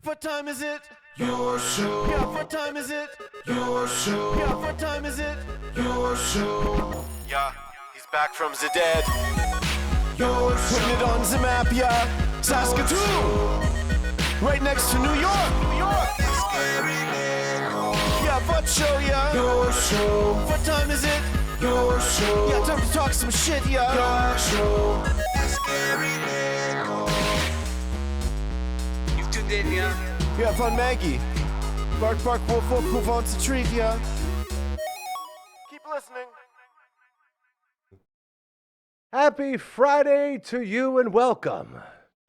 What time is it? Your show. Yeah, what time is it? Your show. Yeah, what time is it? Your show. Yeah, he's back from the dead. Your show. Putting it on the map, yeah. Saskatoon. Right next to New York. New York. Yeah, what show, yeah. Your show. What time is it? Your show. Yeah, time to talk some shit, yeah. Your show. You've tuned in, yeah? Yeah, fun Maggie. Bark, bark, wolf, wolf, who wants a treat, yeah. Keep listening. Happy Friday to you and welcome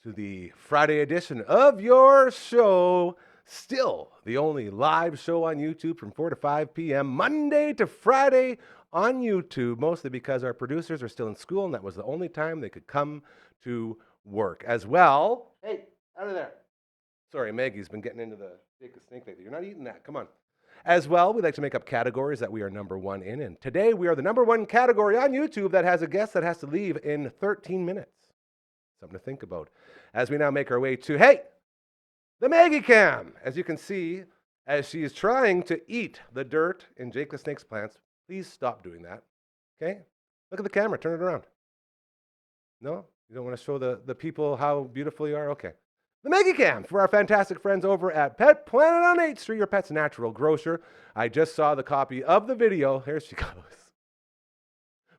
to the Friday edition of your show. Still the only live show on YouTube from 4 to 5 p.m. Monday to Friday on YouTube, mostly because our producers are still in school and that was the only time they could come to work as well. Hey, out of there. Sorry, Maggie's been getting into the Jacob snake lately. You're not eating that. Come on. As well, we like to make up categories that we are number one in. And today we are the number one category on YouTube that has a guest that has to leave in 13 minutes. Something to think about. As we now make our way to, hey, the Maggie Cam. As you can see, as she is trying to eat the dirt in Jake the Snake's plants, please stop doing that. Okay? Look at the camera. Turn it around. No? You don't want to show the people how beautiful you are? Okay. The Maggie Cam for our fantastic friends over at Pet Planet on 8th Street, your pet's natural grocer. I just saw the copy of the video. Here she goes.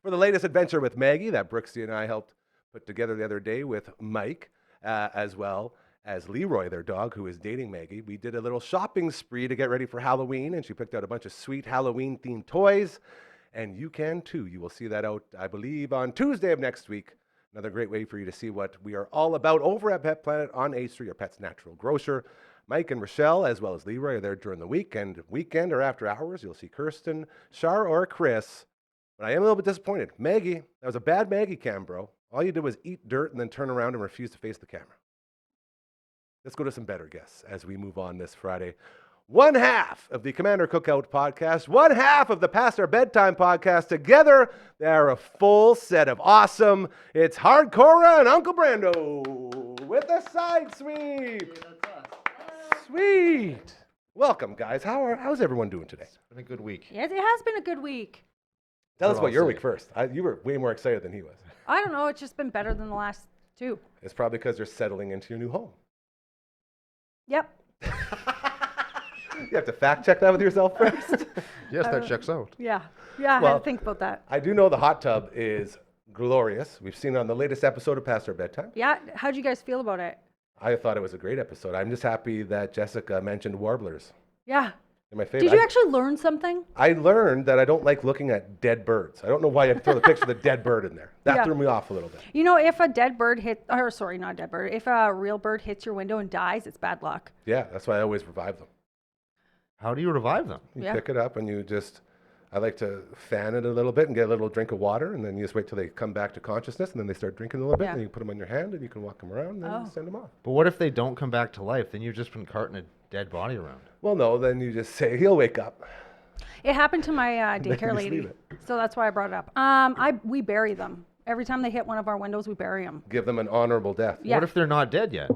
For the latest adventure with Maggie that Brooksy and I helped put together the other day with Mike, as well as Leroy, their dog, who is dating Maggie. We did a little shopping spree to get ready for Halloween, and she picked out a bunch of sweet Halloween-themed toys. And you can too. You will see that out, I believe, on Tuesday of next week. Another great way for you to see what we are all about over at Pet Planet on 8th Street, your pet's natural grocer. Mike and Rochelle, as well as Leroy, are there during the weekend or after hours. You'll see Kirsten, Shar, or Chris. But I am a little bit disappointed. Maggie, that was a bad Maggie Cam, bro. All you did was eat dirt and then turn around and refuse to face the camera. Let's go to some better guests as we move on this Friday. One half of the Commander Cookout podcast, one half of the Past Our Bedtime podcast. Together, they are a full set of awesome. It's Cora and Uncle Brando with a side sweep. Sweet. Welcome, guys. How's everyone doing today? It's been a good week. Yes, it has been a good week. Tell us about your week first. You were way more excited than he was. I don't know. It's just been better than the last two. It's probably because you're settling into your new home. Yep. You have to fact check that with yourself first. Yes, that checks out. Yeah. Yeah, I had to think about that. I do know the hot tub is glorious. We've seen it on the latest episode of Past Our Bedtime. Yeah. How'd you guys feel about it? I thought it was a great episode. I'm just happy that Jessica mentioned warblers. Yeah. They're my favorite. Did you actually learn something? I learned that I don't like looking at dead birds. I don't know why you throw the picture of the dead bird in there. That threw me off a little bit. You know, if a dead bird not a dead bird, if a real bird hits your window and dies, it's bad luck. Yeah, that's why I always revive them. How do you revive them? You pick it up and I like to fan it a little bit and get a little drink of water, and then you just wait till they come back to consciousness, and then they start drinking a little bit, and then you put them on your hand, and you can walk them around, and then send them off. But what if they don't come back to life? Then you've just been carting a dead body around. Well, no, then you just say, he'll wake up. It happened to my daycare lady, so that's why I brought it up. We bury them. Every time they hit one of our windows, we bury them. Give them an honorable death. Yeah. What if they're not dead yet?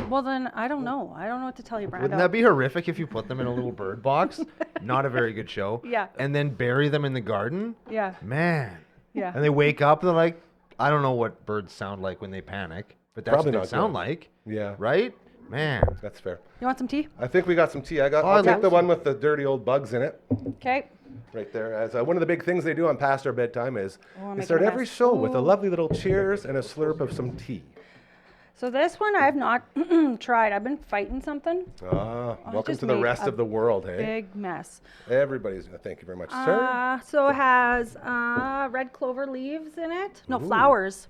Well, then, I don't know. I don't know what to tell you, Brando. Wouldn't that be horrific if you put them in a little bird box? Not a very good show. Yeah. And then bury them in the garden? Yeah. Man. Yeah. And they wake up and they're like, I don't know what birds sound like when they panic, but that's Probably what they not sound good. like. Yeah. Right? Man. That's fair. You want some tea? I think we got some tea. I'll I'd take love the one some. with the dirty old bugs in it. Okay. Right there. As one of the big things they do on Past Our Bedtime is I'm they making start a every mess. show with a lovely little cheers and a slurp of some tea. So this one I've not tried. I've been fighting something. Welcome just to the made rest a of the world, hey? Big mess. Everybody's going to thank you very much, sir. So it has red clover leaves in it. No, flowers.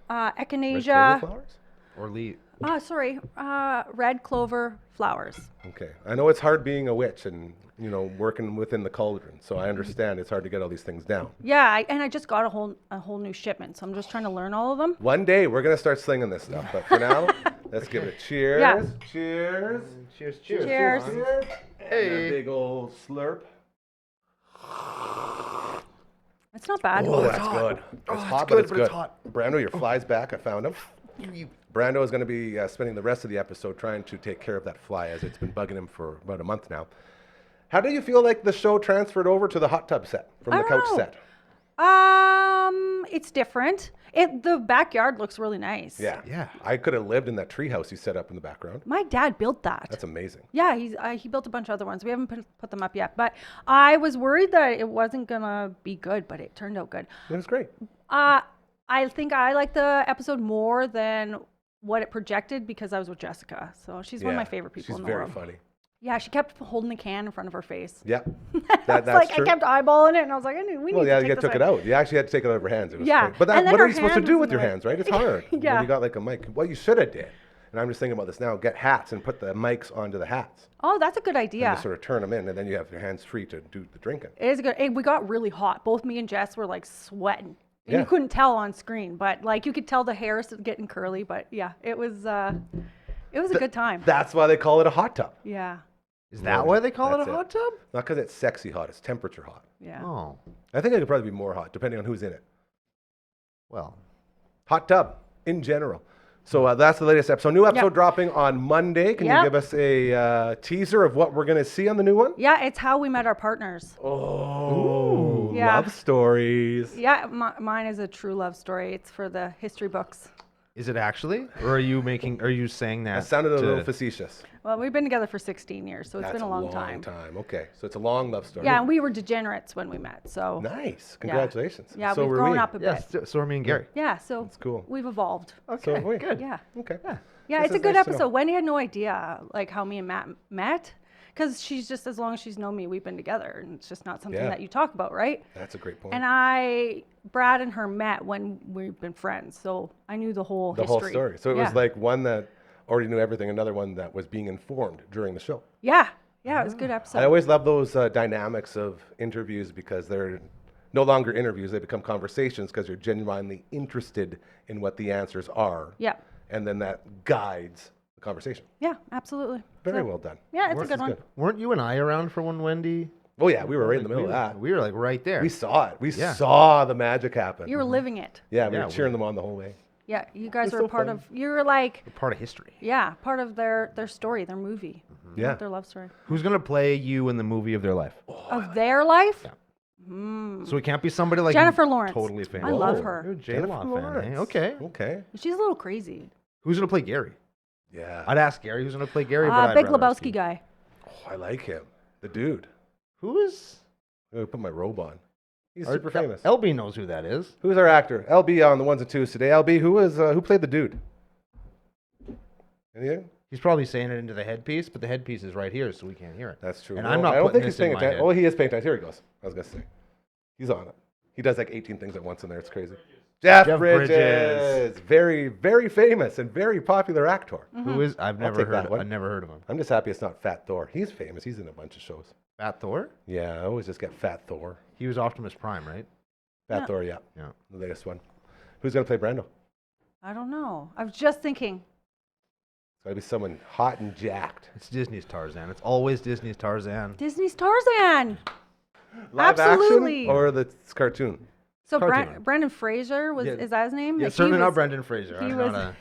Red Echinacea. clover flowers? Or leave. Red clover flowers. Okay. I know it's hard being a witch and, working within the cauldron, so I understand it's hard to get all these things down. Yeah, and I just got a whole new shipment, so I'm just trying to learn all of them. One day we're going to start slinging this stuff, but for now, let's give it a cheers. Yeah. Cheers. Cheers, Cheers. Hey. And a big old slurp. It's not bad. Oh, that's good. It's hot, but it's good. Brando, your fly's back. I found them. Brando is going to be spending the rest of the episode trying to take care of that fly, as it's been bugging him for about a month now. How do you feel like the show transferred over to the hot tub set from the couch set? It's different. The backyard looks really nice. Yeah. I could have lived in that treehouse you set up in the background. My dad built that. That's amazing. Yeah, he built a bunch of other ones. We haven't put them up yet, but I was worried that it wasn't gonna be good, but it turned out good. It was great. I think I like the episode more than what it projected because I was with Jessica. So she's one of my favorite people in the world. She's very funny. Yeah, she kept holding the can in front of her face. Yeah, that's like true. I kept eyeballing it, and I was like, we need to take this out. You took it out. You actually had to take it out of her hands. It was yeah, great. But what are you supposed to do with your hands, right? It's hard. Yeah. When you got like a mic. What you should have did, and I'm just thinking about this now, get hats and put the mics onto the hats. Oh, that's a good idea. And just sort of turn them in, and then you have your hands free to do the drinking. It is good. We got really hot. Both me and Jess were like sweating. Yeah. You couldn't tell on screen, but like you could tell the hair is getting curly. But yeah, it was a good time. That's why they call it a hot tub. Yeah. Is that why they call it a hot tub? Not because it's sexy hot, it's temperature hot. Yeah. Oh. I think it could probably be more hot, depending on who's in it. Well. Hot tub, in general. So that's the latest episode. New episode dropping on Monday. Can you give us a teaser of what we're going to see on the new one? Yeah, it's How We Met Our Partners. Oh, love stories. Yeah, mine is a true love story. It's for the history books. Is it actually? Or are you saying that? That sounded a little facetious. Well, we've been together for 16 years, so it's been a long time. Okay, so it's a long love story. Yeah, and we were degenerates when we met, so. Nice. Congratulations. Yeah, so we've grown up a bit. Yeah, so are me and Gary. Yeah, so that's cool. We've evolved. Okay, so good. Yeah. Okay. Yeah, it's a good episode. Wendy had no idea like how me and Matt met. Because she's just, as long as she's known me, we've been together. And it's just not something that you talk about, right? That's a great point. And Brad and her met when we've been friends. So I knew the whole history. The whole story. So it was like one that already knew everything, another one that was being informed during the show. Yeah. Yeah, it was a good episode. I always love those dynamics of interviews because they're no longer interviews. They become conversations because you're genuinely interested in what the answers are. Yeah. And then that guides the conversation. Yeah, absolutely. Very well done. Yeah, it's a good one. Good. Weren't you and I around for when Wendy? Oh, yeah, we were right in the middle of that. We were like right there. We saw it. We saw the magic happen. You were living it. Yeah, we were cheering them on the whole way. Yeah, you guys were so part fun. of, you were like. We're part of history. Yeah, part of their story, their movie. Yeah. Their love story. Who's going to play you in the movie of their life? Of their life? Yeah. So it can't be somebody like Jennifer Lawrence. Totally famous. I love her. You're a J-Law fan, eh? Okay. She's a little crazy. Who's going to play Gary? Yeah. I'd ask Gary who's going to play Gary, but I'd Big rather ask Lebowski you. guy. Oh, I like him. The dude. Who is? I'm going to put my robe on. He's super famous. LB knows who that is. Who's our actor? LB on the ones and twos today. LB, who played the dude? Anything? He's probably saying it into the headpiece, but the headpiece is right here, so we can't hear it. That's true. And I'm not I don't putting think he's this in paying my attention. head. Oh, he is paying attention. Here he goes. I was going to say. He's on it. He does like 18 things at once in there. It's crazy. Jeff Bridges. Very, very famous and very popular actor. Who is? I've never take that heard. one. I've never heard of him. I'm just happy it's not Fat Thor. He's famous. He's in a bunch of shows. Fat Thor? Yeah, I always just get Fat Thor. He was Optimus Prime, right? Fat Thor, yeah. Yeah. The latest one. Who's going to play Brando? I don't know. I was just thinking. It's got to be someone hot and jacked. It's Disney's Tarzan. It's always Disney's Tarzan. Disney's Tarzan. Live Absolutely. action or the cartoon? So Cartoon. Brendan Fraser is that his name? Yeah, Like, certainly he not was- Brendan Fraser. he I'm was- not a,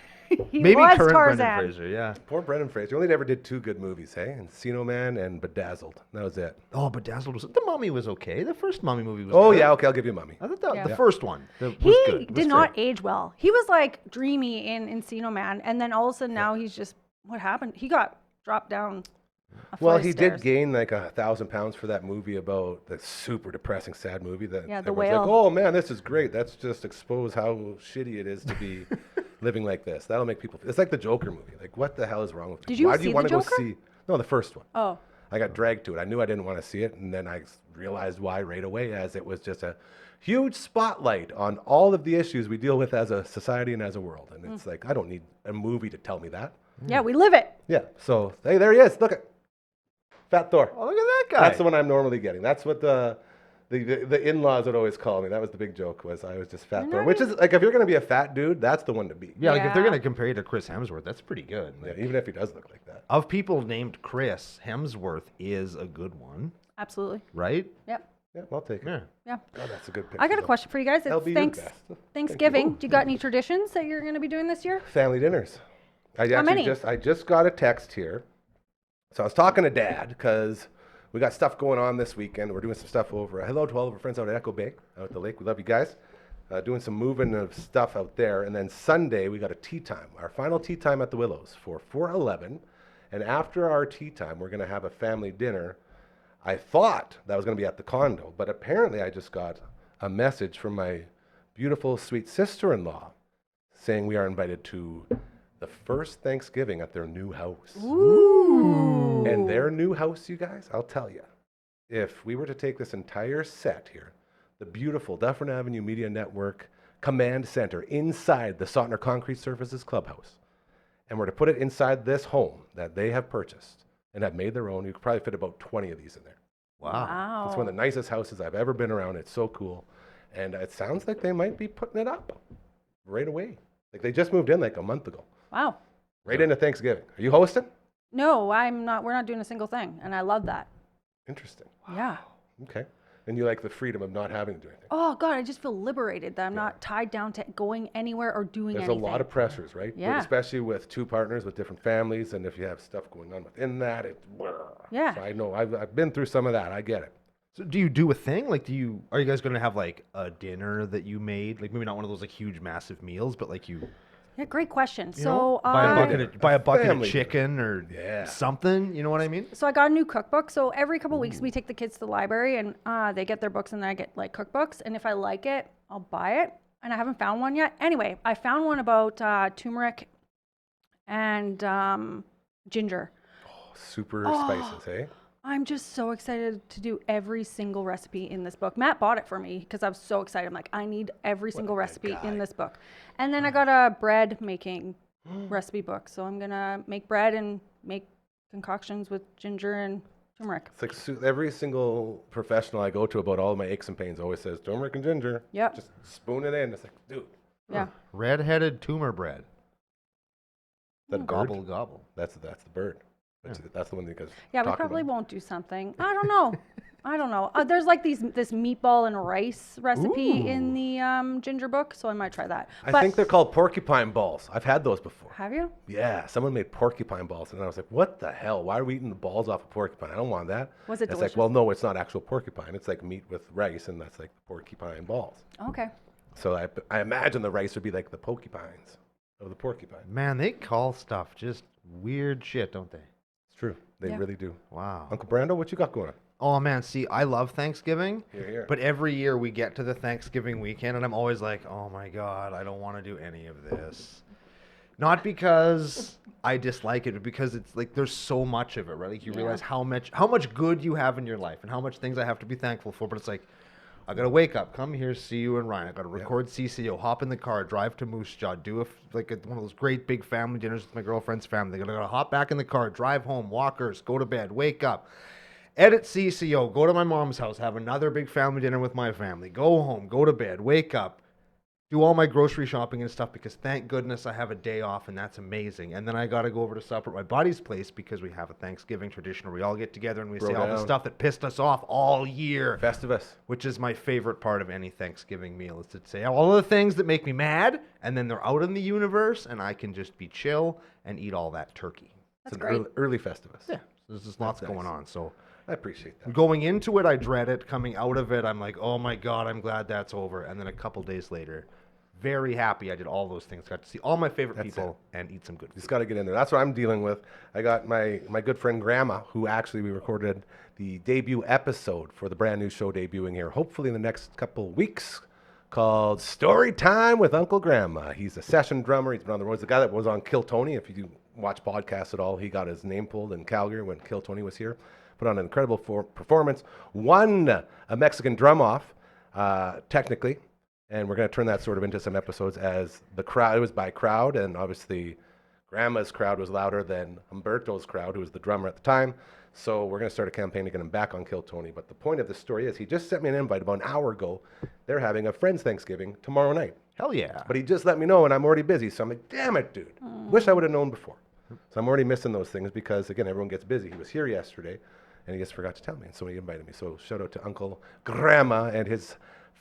he maybe was current Tarzan. Brendan Fraser. Yeah. Poor Brendan Fraser. He only ever did two good movies, hey? Encino Man and Bedazzled. That was it. Oh, but Dazzled was the Mummy was okay. The first Mummy movie was. Oh, good. yeah, okay, I'll give you Mummy. I thought Yeah. the first one was He good. did not age well. He was like dreamy in Encino Man, and then all of a sudden now he's just, what happened? He got dropped down a Well, flight of he stairs. did gain like 1,000 pounds for that movie about the super depressing, sad movie that Yeah, The everyone's Whale. like, oh man, this is great. That's just expose how shitty it is to be living like this. That'll make people. It's like the Joker movie. Like, what the hell is wrong with you? Did you Why do see you want The to go Joker? see? No, the first one. Oh, I got dragged to it. I knew I didn't want to see it, and then I realized why right away, as it was just a huge spotlight on all of the issues we deal with as a society and as a world. And it's like, I don't need a movie to tell me that. yeah, we live it. Yeah. So hey, there he is. Look at Fat Thor. Oh, look at that guy. That's the one I'm normally getting. That's what the in-laws would always call me. That was the big joke, was I was just Fat Thor. Which is, like, if you're going to be a fat dude, that's the one to be. Yeah, like if they're Yeah. gonna compare you to Chris Hemsworth, that's pretty good. Yeah, Like, even if he does look like that. of people named Chris, Hemsworth is a good one, Absolutely. right? Yep. Yeah, I'll take it. Yeah. Yeah. God, that's a good picture. I got a though. question for you guys. It's LB, you're the best. Thanksgiving. Thank Do you got any traditions that you're going to be doing this year? Family dinners. How many? I just got a text here. So I was talking to Dad because we got stuff going on this weekend. We're doing some stuff over. Hello to all of our friends out at Echo Bay, out at the lake. We love you guys. Doing some moving of stuff out there. And then Sunday, we got a tea time. Our final tea time at the Willows for 4:11. And after our tea time, we're going to have a family dinner. I thought that was going to be at the condo, but apparently I just got a message from my beautiful, sweet sister-in-law saying we are invited to the first Thanksgiving at their new house. Ooh. And their new house, you guys, I'll tell you, if we were to take this entire set here, the beautiful Dufferin Avenue Media Network command center inside the Sotner Concrete Surfaces Clubhouse, and we're to put it inside this home that they have purchased and have made their own, you could probably fit about 20 of these in there. Wow. It's one of the nicest houses I've ever been around. It's so cool. And it sounds like they might be putting it up right away. Like they just moved in like a month ago. Wow. Right into Thanksgiving. Are you hosting? No, I'm not. We're not doing a single thing, and I love that. Interesting. Yeah. Okay. And you like the freedom of not having to do anything. Oh God, I just feel liberated that I'm not tied down to going anywhere or doing There's anything. a lot of pressures, right? Yeah. Especially with two partners with different families, and if you have stuff going on within that, Yeah. So I know I've been through some of that. I get it. So do you do a thing? Like, are you guys going to have like a dinner that you made? Like maybe not one of those like huge, massive meals, but like Yeah, great question. you So know, buy a bucket of family chicken or Yeah. something. You know what I mean? So I got a new cookbook. So every couple weeks we take the kids to the library and they get their books and then I get like cookbooks. And if I like it, I'll buy it. And I haven't found one yet. Anyway, I found one about turmeric and ginger. Super spices, eh? I'm just so excited to do every single recipe in this book. Matt bought it for me because I was so excited. I'm like, I need every single recipe in this book. And then I got a bread making recipe book. So I'm going to make bread and make concoctions with ginger and turmeric. It's like every single professional I go to about all of my aches and pains always says turmeric and ginger. Yep. Just spoon it in. It's like, dude, Yeah. Red-headed tumor bread. that bird? Gobble gobble. That's the bird. That's the one that goes. Yeah, we probably won't do something. I don't know. I don't know. There's like this meatball and rice recipe in the ginger book, so I might try that. I think they're called porcupine balls. I've had those before. Have you? Yeah, someone made porcupine balls, and I was like, "What the hell? Why are we eating the balls off a porcupine? I don't want that." Was it It's delicious? like, well, no, it's not actual porcupine. It's like meat with rice, and that's like porcupine balls. Okay. So I imagine the rice would be like the porcupines of the porcupine. Man, they call stuff just weird shit, don't they? It's true. They Yeah. really do. Wow. Uncle Brando, what you got going on? Oh man, see, I love Thanksgiving, Here, here. but every year we get to the Thanksgiving weekend and I'm always like, oh my God, I don't want to do any of this. Not because I dislike it, but because it's like there's so much of it, right? Like you realize how much good you have in your life and how much things I have to be thankful for. But it's like, I gotta wake up, come here, see you and Ryan. I gotta record CCO, hop in the car, drive to Moose Jaw, do one of those great big family dinners with my girlfriend's family. I gotta hop back in the car, drive home, walkers, go to bed, wake up, edit CCO, go to my mom's house, have another big family dinner with my family, go home, go to bed, wake up, do all my grocery shopping and stuff because thank goodness I have a day off and that's amazing. And then I got to go over to supper at my buddy's place because we have a Thanksgiving tradition where we all get together and we say all the stuff that pissed us off all year. Festivus. Which is my favorite part of any Thanksgiving meal is to say all of the things that make me mad and then they're out in the universe and I can just be chill and eat all that turkey. That's It's great. an early Festivus. Yeah. There's just lots That's going nice. on. So I appreciate that. going into it, I dread it. Coming out of it, I'm like, oh my God, I'm glad that's over. And then a couple days later, very happy I did all those things. Got to see all my favorite people and eat some good food. Just got to get in there. That's what I'm dealing with. I got my good friend Grandma, who actually we recorded the debut episode for the brand new show debuting here, hopefully in the next couple weeks, called Story Time with Uncle Grandma. He's a session drummer. He's been on the road. He's the guy that was on Kill Tony. If you watch podcasts at all, he got his name pulled in Calgary when Kill Tony was here. Put on an incredible performance. Won a Mexican drum off, technically. And we're going to turn that sort of into some episodes as the crowd. It was by crowd, and obviously Grandma's crowd was louder than Humberto's crowd, who was the drummer at the time. So we're going to start a campaign to get him back on Kill Tony. But the point of the story is he just sent me an invite about an hour ago. They're having a Friends Thanksgiving tomorrow night. Hell yeah. But he just let me know, and I'm already busy. So I'm like, damn it, dude. Wish I would have known before. So I'm already missing those things because, again, everyone gets busy. He was here yesterday, and he just forgot to tell me, and so he invited me. So shout out to Uncle Grandma and his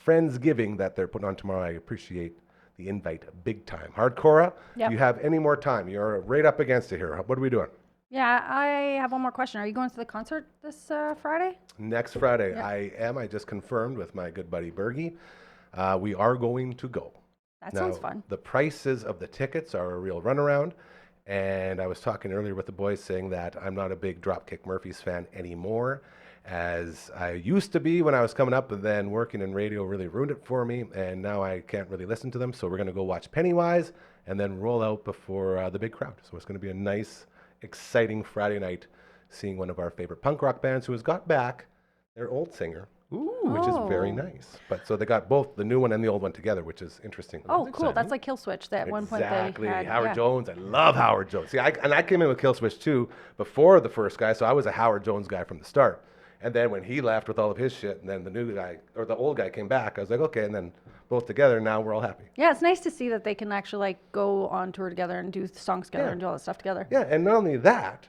Friendsgiving that they're putting on tomorrow. I appreciate the invite big time. Cora, Yep. do you have any more time? You're right up against it here. What are we doing? Yeah, I have one more question. Are you going to the concert this Friday? Next Friday, Yep. I am. I just confirmed with my good buddy Bergie. We are going to go. That Now, sounds fun. The prices of the tickets are a real runaround. And I was talking earlier with the boys saying that I'm not a big Dropkick Murphys fan anymore, as I used to be when I was coming up, but then working in radio really ruined it for me. And now I can't really listen to them. So we're going to go watch Pennywise and then roll out before the big crowd. So it's going to be a nice, exciting Friday night seeing one of our favorite punk rock bands who has got back their old singer, which is very Oh. nice. But so they got both the new one and the old one together, which is interesting. Oh, cool. That's like Kill Switch. That at one point Exactly. they had. Howard yeah. Jones. I love Howard Jones. See, I came in with Killswitch too before the first guy, so I was a Howard Jones guy from the start. And then when he left with all of his shit, and then the new guy or the old guy came back, I was like, okay. And then both together, now we're all happy. Yeah, it's nice to see that they can actually like go on tour together and do songs together Yeah. and do all that stuff together. Yeah, and not only that,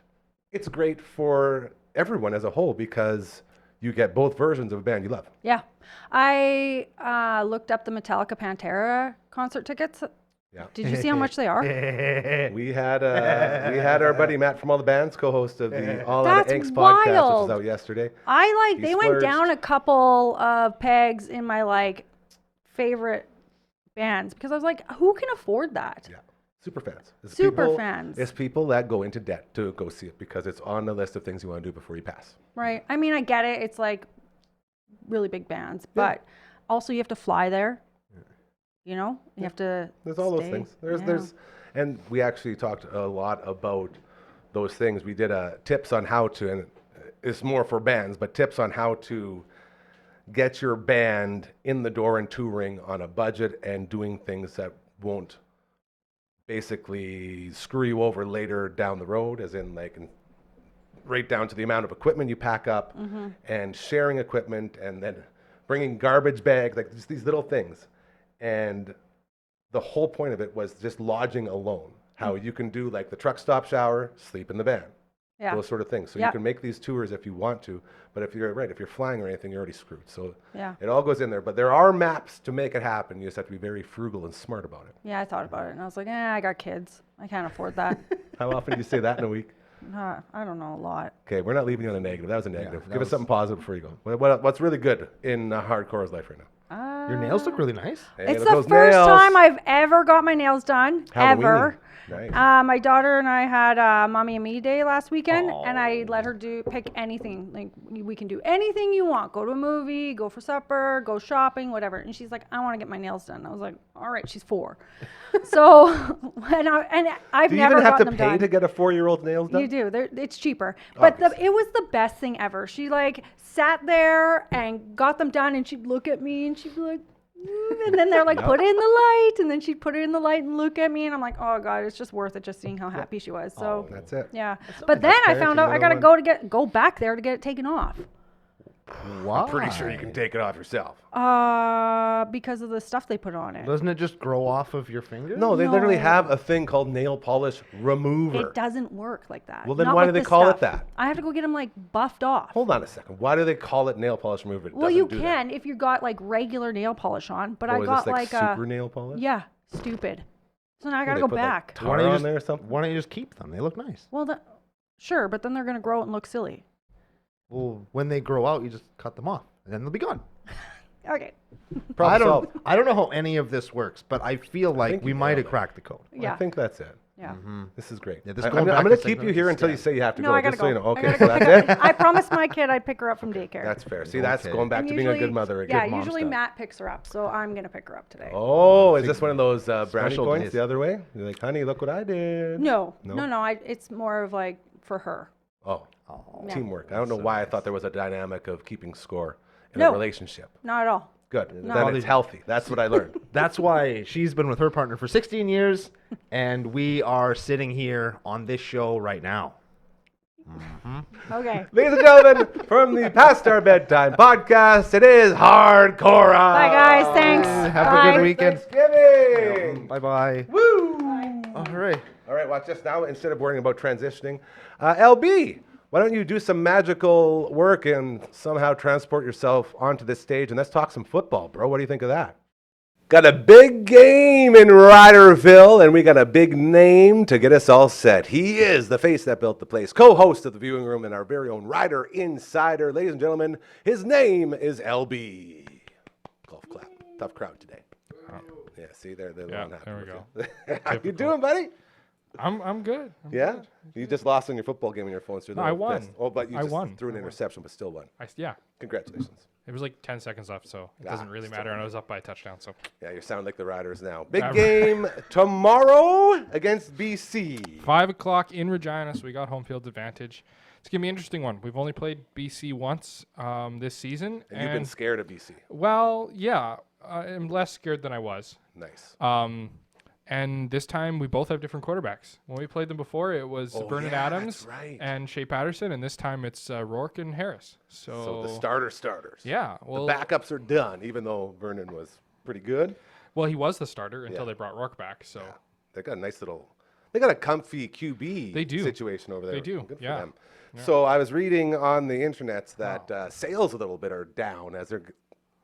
it's great for everyone as a whole because you get both versions of a band you love. Yeah. I looked up the Metallica Pantera concert tickets. Yeah. Did you see how much they are? We had our buddy Matt from All the Bands, co-host of the All Out of That's Angst podcast, which wild. was out yesterday. They He went down splurged. a couple of pegs in my like favorite bands because I was like, who can afford that? Yeah, super fans. It's Super fans. It's people that go into debt to go see it because it's on the list of things you want to do before you pass. Right. I mean, I get it. It's like really big bands, but also you have to fly there. You know, you have to. There's all those stay. things. Yeah. And we actually talked a lot about those things. We did tips on how to, and it's more for bands, but tips on how to get your band in the door and touring on a budget and doing things that won't basically screw you over later down the road, as in like right down to the amount of equipment you pack up and sharing equipment and then bringing garbage bags, like just these little things. And the whole point of it was just lodging alone. How you can do like the truck stop shower, sleep in the van, Yeah. those sort of things. So Yep. you can make these tours if you want to, but if you're flying or anything, you're already screwed. So Yeah. it all goes in there. But there are maps to make it happen. You just have to be very frugal and smart about it. Yeah, I thought about it and I was like, I got kids. I can't afford that. How often do you say that in a week? I don't know, a lot. Okay, we're not leaving you on a negative. That was a negative. that Give us was- something positive before you go. What's really good in Hardcore's life right now? Your nails look really nice. Hey, It's look the those first nails. time I've ever got my nails done, ever. Nice. My daughter and I had Mommy and Me Day last weekend, and I let her pick anything. Like, we can do anything you want. Go to a movie, go for supper, go shopping, whatever. And she's like, I want to get my nails done. I was like, all right, she's 4. So, and I've Do you never even have to gotten pay them done. to get a 4-year-old nails done? You do. It's cheaper. But Obviously. it was the best thing ever. She like sat there and got them done, and she'd look at me and she'd be like, and then they're like, put it in the light, and then she'd put it in the light and look at me, and I'm like, oh god, it's just worth it just seeing how happy she was. So That's it. yeah. But then I found out I gotta go back there to get it taken off. Wow. Pretty sure you can take it off yourself. Because of the stuff they put on it. Doesn't it just grow off of your finger? No, they literally No. have a thing called nail polish remover. It doesn't work like that. Well, then Not why do with they this call it stuff. that? I have to go get them like buffed off. Hold on a second. Why do they call it nail polish remover? It Well, doesn't you do that. can if you got like regular nail polish on, but Oh, I is got this like like super nail polish? yeah, stupid. So now I What, gotta they go put, like, back. tar on there or something? Why don't you just keep them? They look nice. Well, sure, but then they're gonna grow out and look silly. Well, when they grow out, you just cut them off, and then they'll be gone. Okay. Problem solved. I don't know how any of this works, but I feel like think we you might nailed have it. cracked the code. Yeah. I think that's it. Yeah. This is great. Yeah, this I, going am back going to to keep segment you is here until you scary. say you have to No, go. I gotta just go. so you know. I Okay, gotta so go that's it. I promised my kid I'd pick her up from daycare. That's fair. See, that's Okay. going back And to being a good mother. A Yeah, good mom usually stuff. Matt picks her up, so I'm gonna pick her up today. Oh, is this one of those brownie Special points days. the other way? You're like, honey, look what I did. No. No? It's more of like for her. Oh, Yeah. teamwork. I don't know why I thought there was a dynamic of keeping score in No. a relationship. Not at all. Good. No. Then it's healthy. That's what I learned. That's why she's been with her partner for 16 years, and we are sitting here on this show right now. Okay. Ladies and gentlemen, from the Past Our Bedtime podcast, it is Hardcore. Bye guys. Thanks. Have Bye. a good weekend. Thanksgiving. Bye bye. Woo! All right. All right, watch this now. Instead of worrying about transitioning, LB, Why don't you do some magical work and somehow transport yourself onto this stage and let's talk some football, bro. What do you think of that? Got a big game in Ryderville, and we got a big name to get us all set. He is the face that built the place, co-host of the viewing room, and our very own Ryder Insider. Ladies and gentlemen, his name is LB. Golf clap. Tough crowd today. Yeah, see, they're Yeah, not there we happy go. with you. How you doing, buddy? I'm good. Yeah? You just lost on your football game on your phone. So No, I won. Oh, but you I just won. threw an interception, but still won. Yeah, Congratulations. it was like 10 seconds left, so it doesn't really still matter. And I was up by a touchtouchdown, so Yeah, you sound like the Riders now. Big game tomorrow against BC. 5 o'clock in Regina, so we got home field advantage. It's gonna be an interesting one. We've only played BC once this season, And you've been scared of BC. well, yeah, I'm less scared than I was. Nice. And this time we both have different quarterbacks. When we played them before, it was Oh, Vernon yeah, Adams that's right. and Shea Patterson, and this time it's Rourke and Harris. So the starters. Yeah, well, The backups are done, even though Vernon was pretty good. well, he was the starter until Yeah. they brought Rourke back. So They got a nice little, they got a comfy QB They do. situation over there. They do, Good for yeah. them. So I was reading on the internet that sales a little bit are down as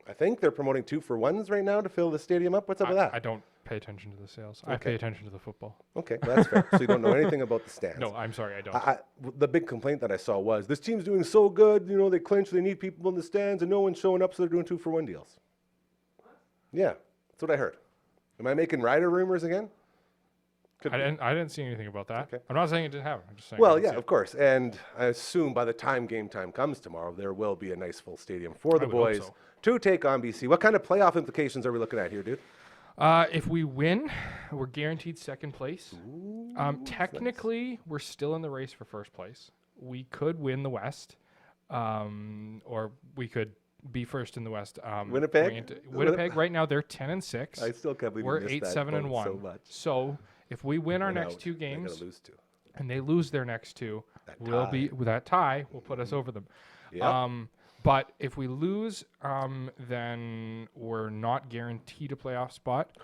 I think they're promoting 2-for-1s right now to fill the stadium up. What's up with that? I don't pay attention to the sales. I pay attention to the football. Okay, well, that's fair. So you don't know anything about the stands. No, I'm sorry, I don't. The big complaint that I saw was this team's doing so good. You know, they clinch, they need people in the stands, and no one's showing up, so they're doing 2-for-1 deals. Yeah, that's what I heard. Am I making Ryder rumors again? Could I be. didn't see anything about that. Okay. I'm not saying it didn't happen. I'm just saying. I Well, didn't yeah, see of course. And I assume by the time game time comes tomorrow, there will be a nice full stadium for the would hope boys so. to take on BC. What kind of playoff implications are we looking at here, dude? If we win, we're guaranteed second place. Technically, we're still in the race for first place. We could win the West, or we could be first in the West. Winnipeg? going into- Winnipeg right now they're 10-6. I still can't believe We're you missed 8-7-1. so much. So if we win our Went next out. two They're games gonna lose to. and they lose their next two, we'll be with that tie will put us over them. Yep. But if we lose, then we're not guaranteed a playoff spot.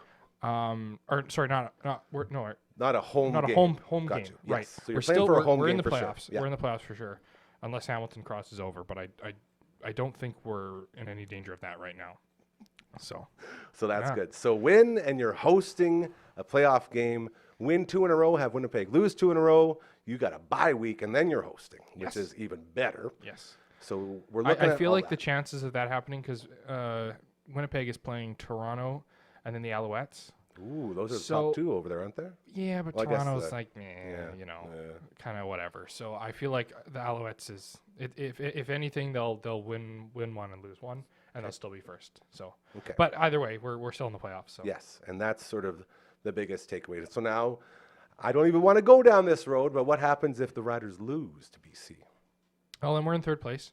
Or sorry, not we're no, Not a home not game. a home Got game, you. right? Yes. So you're we're playing for a home we're in game the for sure. playoffs. Yeah. We're in the playoffs for sure, unless Hamilton crosses over. But I don't think we're in any danger of that right now. So So that's Yeah. good. So win, and you're hosting a playoff game. Win 2 in a row, have Winnipeg lose 2 in a row. You got a bye week, and then you're hosting, which Yes. is even better. yes, So we're looking I at feel all like that. the chances of that happening because Winnipeg is playing Toronto and then the Alouettes. Ooh, those are the So- top 2 over there, aren't they? Yeah, but Well, I guess Toronto's that- like, yeah, kind of whatever. So I feel like the Alouettes is, if anything, they'll win one and lose one, and they'll still be first. So, Okay. but either way, we're still in the playoffs. So Yes, and that's sort of the biggest takeaway. So now, I don't even want to go down this road, but what happens if the Riders lose to BC? well, then we're in third place.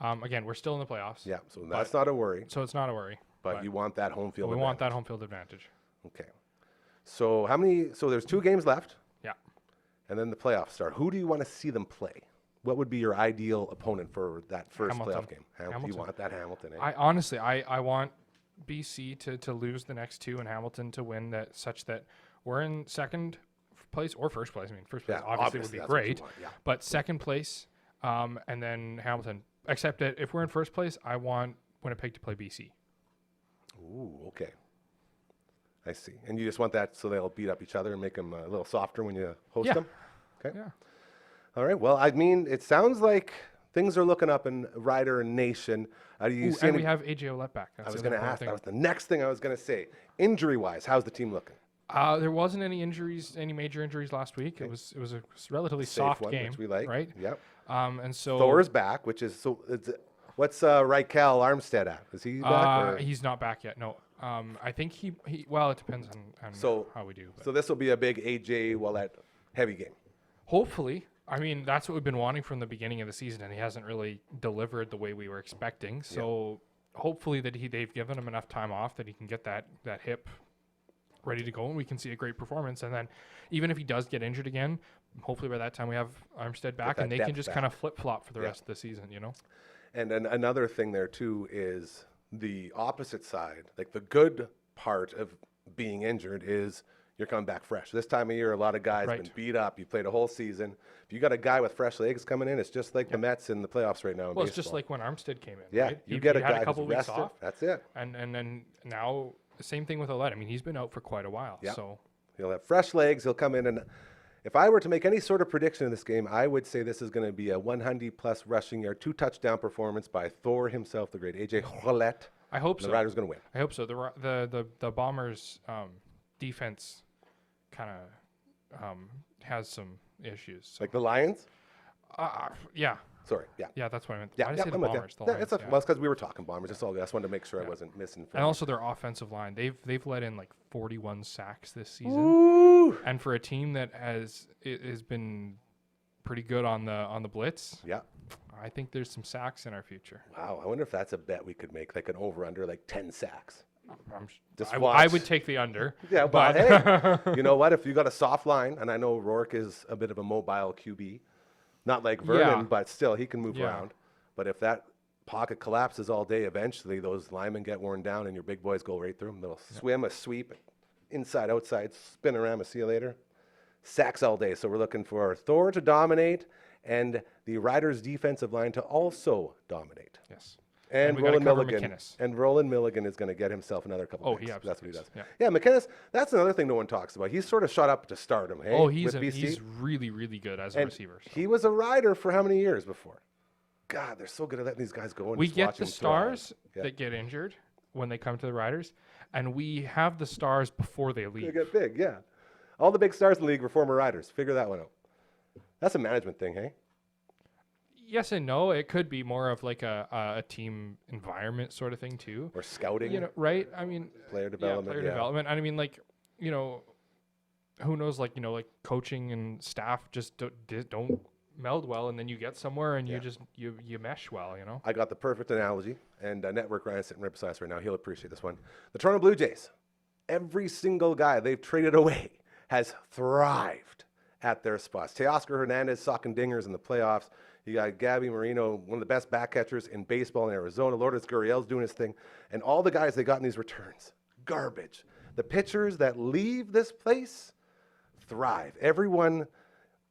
Again, we're still in the playoffs. Yeah, so that's not a worry, So it's not a worry. but you want that home field we want that advantage. home field advantage. Okay. So so there's 2 games left, Yeah. and then the playoffs start. Who do you want to see them play? What would be your ideal opponent for that first Hamilton. playoff game? You Hamilton. want that Hamilton, eh? I honestly, I want BC to lose the next two and Hamilton to win that, such that we're in second place or first place. I mean, first place Yeah, obviously obviously, would that's what be you great, want, yeah. but second place, and then Hamilton. Except that if we're in first place, I want Winnipeg to play BC. Ooh, okay. I see. And you just want that so they'll beat up each other and make them a little softer when you host Yeah. them? Okay. Yeah. All right. Well, I mean, it sounds like things are looking up in Ryder Nation. Do you Ooh, see and any- we have AJ Olette back. I That's was the going to other ask. thing. That was the next thing I was going to say. Injury-wise, how's the team looking? There wasn't any injuries, any major injuries last week. It was a relatively Safe soft one, game, which we like. right? Yep. And so Thor's back, which is so. What's Reichel Armstead at? Is he back? Or? he's not back yet. No. I think he well, it depends on So- how we do. But So this will be a big AJ Ouellette heavy game. hopefully, I mean that's what we've been wanting from the beginning of the season, and he hasn't really delivered the way we were expecting. So hopefully that they've given him enough time off that he can get that hip ready to go, and we can see a great performance. And then even if he does get injured again, hopefully by that time we have Armstead back, that and they can depth just back. kind of flip flop for the Yeah. rest of the season. You know. And then another thing there too is the opposite side. Like the good part of being injured is you're coming back fresh. This time of year, a lot of guys Right. been beat up. You played a whole season. If you got a guy with fresh legs coming in, it's just like the Mets in the playoffs right now. In Well, it's just baseball. like when Armstead came in. Yeah, right? you He- get he a had guy a couple who's weeks rested. off, That's it. and then now same thing with Ouellette. I mean, he's been out for quite a while. Yeah. So He'll have fresh legs. He'll come in, and if I were to make any sort of prediction in this game, I would say this is going to be a 100-plus rushing yard, 2-touchdown performance by Thor himself, the great AJ Ouellette. I hope The so. Riders going to win. I hope so. The Bombers defense kind of has some issues. So. Like the Lions? Yeah, Sorry, yeah. yeah, that's what I meant. Yeah, Why did yeah, I say the I'm with you. Bombers? The Yeah, Lions, it's yeah. well, it's because we were talking Bombers. That's all. I just wanted to make sure I wasn't missing. And also their offensive line. They've let in like 41 sacks this season. Ooh. And for a team that has been pretty good on the blitz, Yeah. I think there's some sacks in our future. Wow. I wonder if that's a bet we could make, like an over/under, like 10 sacks. Just I watch. would take the under. Yeah, but but hey, you know what? If you got a soft line, and I know Rourke is a bit of a mobile QB, not like Vernon, Yeah. but still he can move Yeah. around. But if that pocket collapses all day, eventually those linemen get worn down, and your big boys go right through them. They'll swim, a sweep, inside, outside, spin around, see you later. Sacks all day. So we're looking for Thor to dominate, and the Riders' defensive line to also dominate. yes. And we gotta Roland cover Milligan. McInnis. And Roland Milligan is going to get himself another couple. Oh, picks. he That's what he does. absolutely Yeah, is. McInnis. That's another thing no one talks about. He's sort of shot up to stardom. Hey, Oh, with BC. he's really, really good as a And receiver. So. he was a rider for how many years before? God, they're so good at letting these guys go. And We just get watch the them thrive. stars Yeah. that get injured when they come to the Riders, and we have the stars before they They leave. get big, yeah. All the big stars in the league were former riders. Figure that one out. That's a management thing, hey? Yes and no. It could be more of like a team environment sort of thing too. Or scouting, You know, right? I mean, player development. player development. And I mean, like, you know, who knows? Like, you know, like coaching and staff just don't meld well, and then you get somewhere and Yeah. you just you mesh well. You know. I got the perfect analogy, and Network Ryan sitting right beside us right now. He'll appreciate this one. The Toronto Blue Jays, every single guy they've traded away has thrived at their spots. Teoscar Hernandez socking dingers in the playoffs. You got Gabby Marino, one of the best back catchers in baseball in Arizona. Lourdes Gurriel's doing his thing. And all the guys they got in these returns, garbage. The pitchers that leave this place thrive. Everyone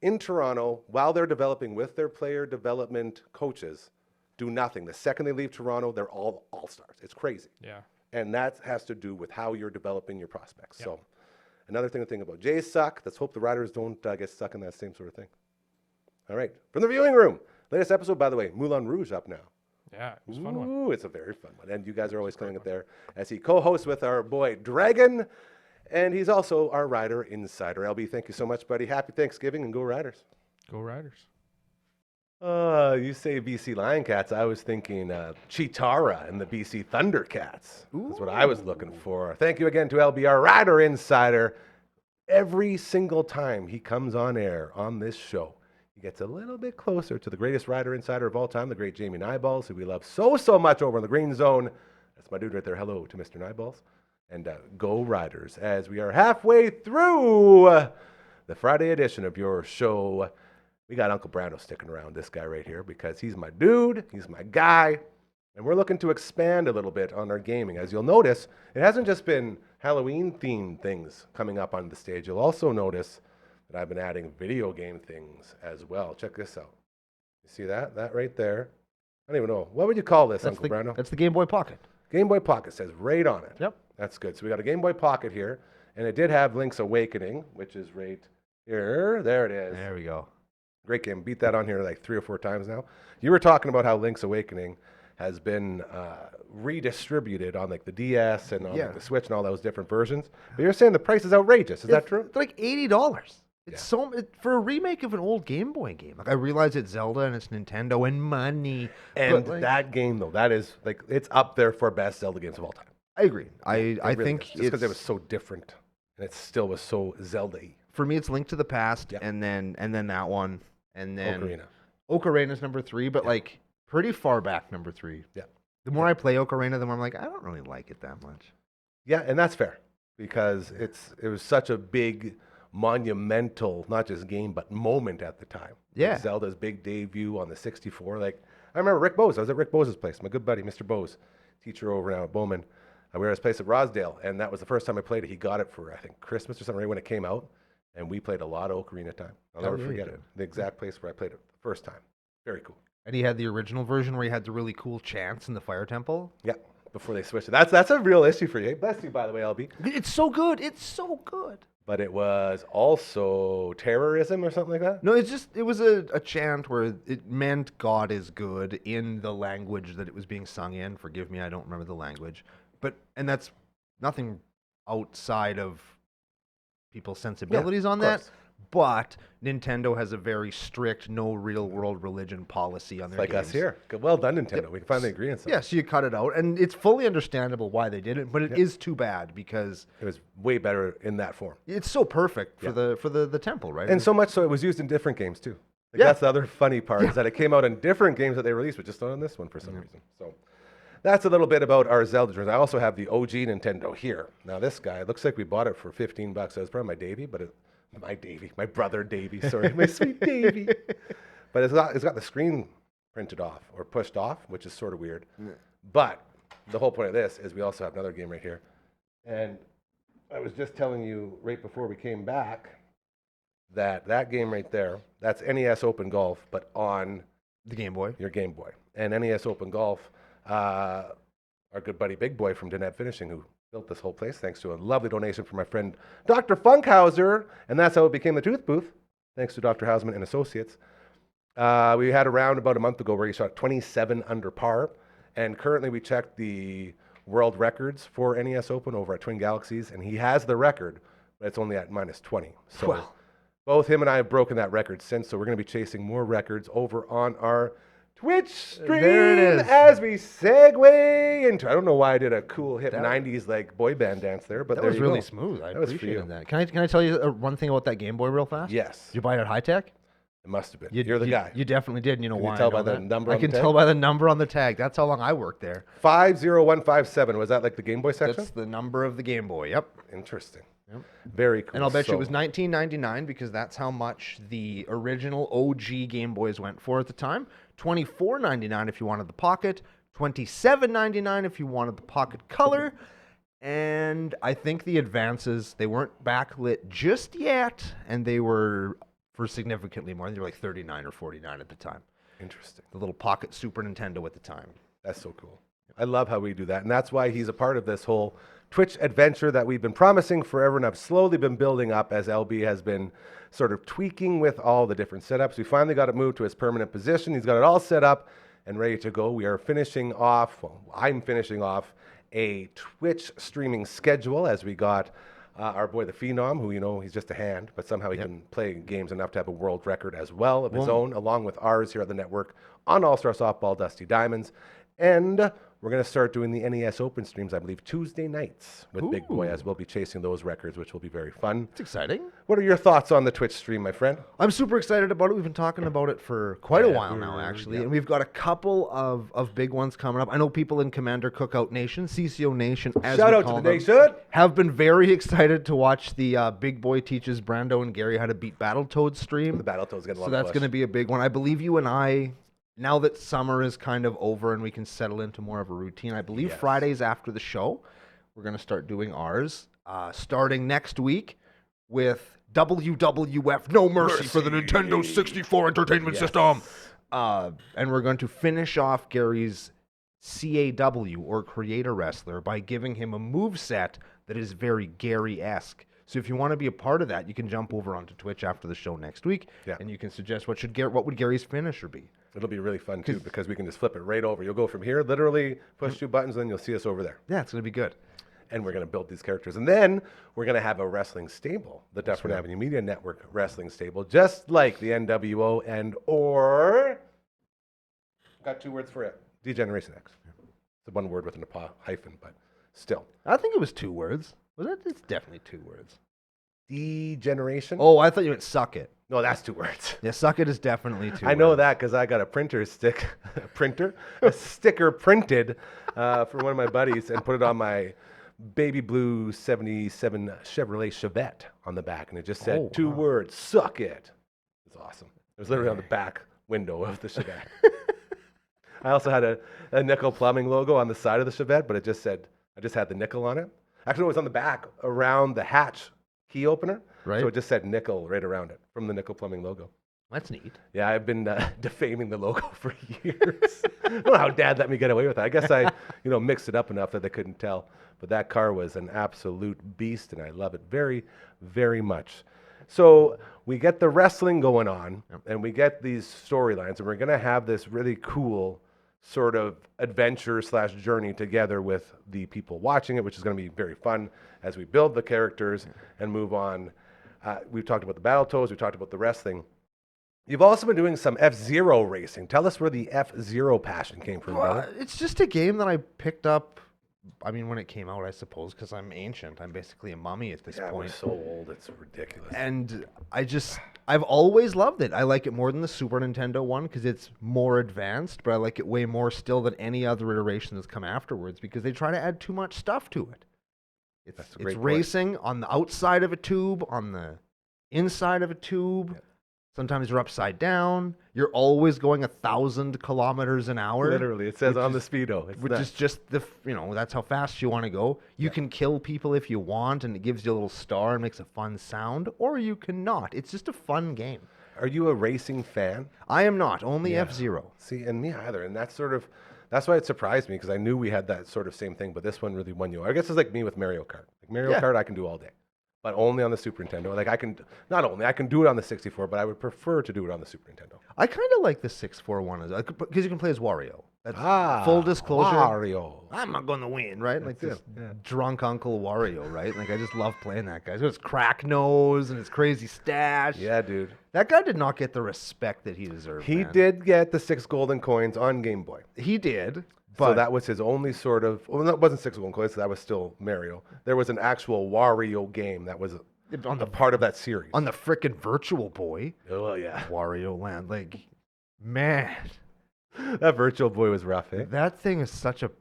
in Toronto, while they're developing with their player development coaches, do nothing. The second they leave Toronto, they're all all-stars. It's crazy. Yeah. And that has to do with how you're developing your prospects. So another thing to think about. Jays suck. Let's hope the Riders don't get stuck in that same sort of thing. All right. From the viewing room. Latest episode, by the way, Moulin Rouge up now. Yeah. It was a fun one. Ooh, it's a very fun one. And you guys are always killing it there as he co-hosts with our boy Dragon. And he's also our Rider Insider. LB, thank you so much, buddy. Happy Thanksgiving and go Riders. Go Riders. You say BC Lion Cats. I was thinking Chitara and the BC Thundercats. That's what I was looking for. Thank you again to LBR Rider Insider. Every single time he comes on air on this show, he gets a little bit closer to the greatest Rider Insider of all time, the great Jamie Nieballs, who we love so much over in the Green Zone. That's my dude right there. Hello to Mr. Nieballs. And go Riders, as we are halfway through the Friday edition of your show. We got Uncle Brando sticking around, this guy right here, because he's my dude, he's my guy, and we're looking to expand a little bit on our gaming. As you'll notice, it hasn't just been Halloween-themed things coming up on the stage. You'll also notice that I've been adding video game things as well. Check this out. You see that? That right there. I don't even know. What would you call this, Uncle Brando? That's the Game Boy Pocket. Game Boy Pocket says right on it. Yep. That's good. So we got a Game Boy Pocket here, and it did have Link's Awakening, which is right here. There it is. There we go. Great game. Beat that on here like 3 or 4 times now. You were talking about how Link's Awakening has been redistributed on like the DS and on like, the Switch and all those different versions. But you're saying the price is outrageous. Is that true? It's like $80. It's for a remake of an old Game Boy game. Like I realize it's Zelda and it's Nintendo and money. And but, like, that game though, that is like it's up there for best Zelda games of all time. I agree. I It really think is. Just because it was so different and it still was so Zelda-y. for me it's Link to the Past Yep. and then that one and then Ocarina. Ocarina's number 3, but like pretty far back number 3. Yeah. The more I play Ocarina, the more I'm like, I don't really like it that much. Yeah, and that's fair because it was such a big monumental, not just game, but moment at the time. Yeah. Like Zelda's big debut on the 64. Like, I remember Rick Bose. I was at Rick Bose's place. My good buddy, Mr. Bose, teacher over now at Bowman. We were at his place at Rosdale, and that was the first time I played it. He got it for, I think, Christmas or something, right when it came out, and we played a lot of Ocarina time. I'll never forget it. The exact place where I played it the first time. Very cool. And he had the original version where he had the really cool chants in the fire temple. Yeah, before they switched it. That's a real issue for you. Bless you, by the way, LB. It's so good. It's so good. But it was also terrorism or something like that? No, it was a chant where it meant God is good in the language that it was being sung in. Forgive me, I don't remember the language. And that's nothing outside of people's sensibilities on that. But Nintendo has a very strict no real world religion policy on their Like games. us here. Good. Well done, Nintendo. We can finally agree on something. Yeah, so you cut it out. And it's fully understandable why they did it, but it is too bad because It was way better in that form. it's so perfect for the temple, right? And so much so it was used in different games too. Like Yeah. That's the other funny part is that it came out in different games that they released, but just not on this one for some reason. So that's a little bit about our Zelda dreams. I also have the OG Nintendo here. Now this guy, it looks like we bought it for $15. That was probably my Davey, but my brother Davey, sorry, my sweet Davey. But it's got the screen printed off or pushed off, which is sort of weird. But the whole point of this is we also have another game right here. And I was just telling you right before we came back that game right there, that's NES Open Golf, but on the Game Boy. your Game Boy. And NES Open Golf, our good buddy Big Boy from Dinette Finishing, who built this whole place, thanks to a lovely donation from my friend Dr. Funkhauser, and that's how it became the Tooth Booth, thanks to Dr. Hausman and Associates. We had a round about a month ago where he shot 27 under par, and currently we checked the world records for NES Open over at Twin Galaxies, and he has the record, but it's only at minus 20. So Wow. both him and I have broken that record since, so we're going to be chasing more records over on our Twitch stream There it is. as we segue into. I don't know why I did a cool hip 90s like boy band dance there, but That there was you really go. smooth. I That was for appreciated you. that. Can I tell you one thing about that Game Boy real fast? Yes, Did you buy it at High Tech? it must have been. You're the guy. You definitely did. And you know Can you why? tell I know by the that? number I on the can tag? tell by the number on the tag. That's how long I worked there. 50157. Was that like the Game Boy section? That's the number of the Game Boy. Yep. Interesting. Yep. Very cool. And I'll bet you So- it was $19.99 because that's how much the original OG Game Boys went for at the time. $24.99 if you wanted the Pocket. $27.99 if you wanted the Pocket Color. And I think the advances, they weren't backlit just yet, and they were for significantly more. They were like $39 or $49 at the time. Interesting. The little Pocket Super Nintendo at the time. That's so cool. I love how we do that. And that's why he's a part of this whole Twitch adventure that we've been promising forever and I've slowly been building up as LB has been sort of tweaking with all the different setups. We finally got it moved to his permanent position. He's got it all set up and ready to go. We are finishing off, well, I'm finishing off a Twitch streaming schedule as we got our boy the Phenom, who, you know, he's just a hand, but somehow he can play games enough to have a world record as well of his own, along with ours here at the network on All-Star Softball Dusty Diamonds. And we're going to start doing the NES Open streams, I believe, Tuesday nights with Big Boy, as we'll be chasing those records, which will be very fun. It's exciting. What are your thoughts on the Twitch stream, my friend? I'm super excited about it. We've been talking about it for quite a while now, actually. And we've got a couple of big ones coming up. I know people in Commander Cookout Nation, CCO Nation, as Shout we out to call the them, nation. have been very excited to watch the Big Boy teaches Brando and Gary how to beat Battletoads stream. The Battletoads getting a lot So of that's push. going to be a big one. I believe you and I, now that summer is kind of over and we can settle into more of a routine, I believe Yes. Fridays after the show, we're going to start doing ours, starting next week with WWF No Mercy for the Nintendo 64 Entertainment System. And we're going to finish off Gary's CAW, or Creator Wrestler, by giving him a move set that is very Gary-esque. So if you want to be a part of that, you can jump over onto Twitch after the show next week, and you can suggest what would Gary's finisher be. It'll be really fun, too, because we can just flip it right over. You'll go from here, literally push two buttons, and then you'll see us over there. Yeah, it's going to be good. And we're going to build these characters. And then we're going to have a wrestling stable, the Dufferin Avenue Media Network wrestling stable, just like the NWO or... Got two words for it. Degeneration X. It's one word with an hyphen, but still. I think it was 2 words. Was it? It's definitely 2 words. Degeneration? Oh, I thought you meant suck it. No, that's 2 words. Yeah, suck it is definitely 2 I know words. that because I got a sticker printed for one of my buddies and put it on my baby blue 77 Chevrolet Chevette on the back. And it just said 2 words, suck it. It's awesome. It was literally on the back window of the Chevette. I also had a nickel plumbing logo on the side of the Chevette, but it just said, I just had the nickel on it. Actually, it was on the back around the hatch key opener. Right. So it just said nickel right around it from the Nickel Plumbing logo. That's neat. Yeah, I've been defaming the logo for years. I don't know how Dad let me get away with it. I guess I, mixed it up enough that they couldn't tell. But that car was an absolute beast, and I love it very, very much. So we get the wrestling going on, and we get these storylines, and we're going to have this really cool sort of adventure/journey together with the people watching it, which is going to be very fun as we build the characters and move on. We've talked about the Battletoads, we've talked about the wrestling. You've also been doing some F-Zero racing. Tell us where the F-Zero passion came from, brother. It's just a game that I picked up, when it came out, I suppose, because I'm ancient. I'm basically a mummy at this point. We're so old, it's ridiculous. And I've always loved it. I like it more than the Super Nintendo one because it's more advanced, but I like it way more still than any other iteration that's come afterwards because they try to add too much stuff to it. It's racing on the outside of a tube, on the inside of a tube. Yep. Sometimes you're upside down. You're always going 1,000 kilometers an hour. Literally, it says on the speedo. Which is just that's how fast you want to go. You can kill people if you want, and it gives you a little star and makes a fun sound, or you cannot. It's just a fun game. Are you a racing fan? I am not. Only F-Zero. See, and me either. And that's why it surprised me because I knew we had that sort of same thing, but this one really won you. I guess it's like me with Mario Kart. Like Mario Kart, I can do all day. But only on the Super Nintendo. Like I can do it on the 64, but I would prefer to do it on the Super Nintendo. I kind of like the 64 one because you can play as Wario. That's full disclosure. Wario. I'm not going to win, right? That's like this it, drunk Uncle Wario, right? Like I just love playing that guy. He's got his crack nose and his crazy stash. Yeah, dude. That guy did not get the respect that he deserved. He did get the 6 golden coins on Game Boy. He did. So But that was his only sort of. Well, that wasn't 6 golden coins. So that was still Mario. There was an actual Wario game that was on the part of that series. on the frickin' Virtual Boy, Oh yeah, Wario Land, like man, that Virtual Boy was rough. Eh? that thing is such a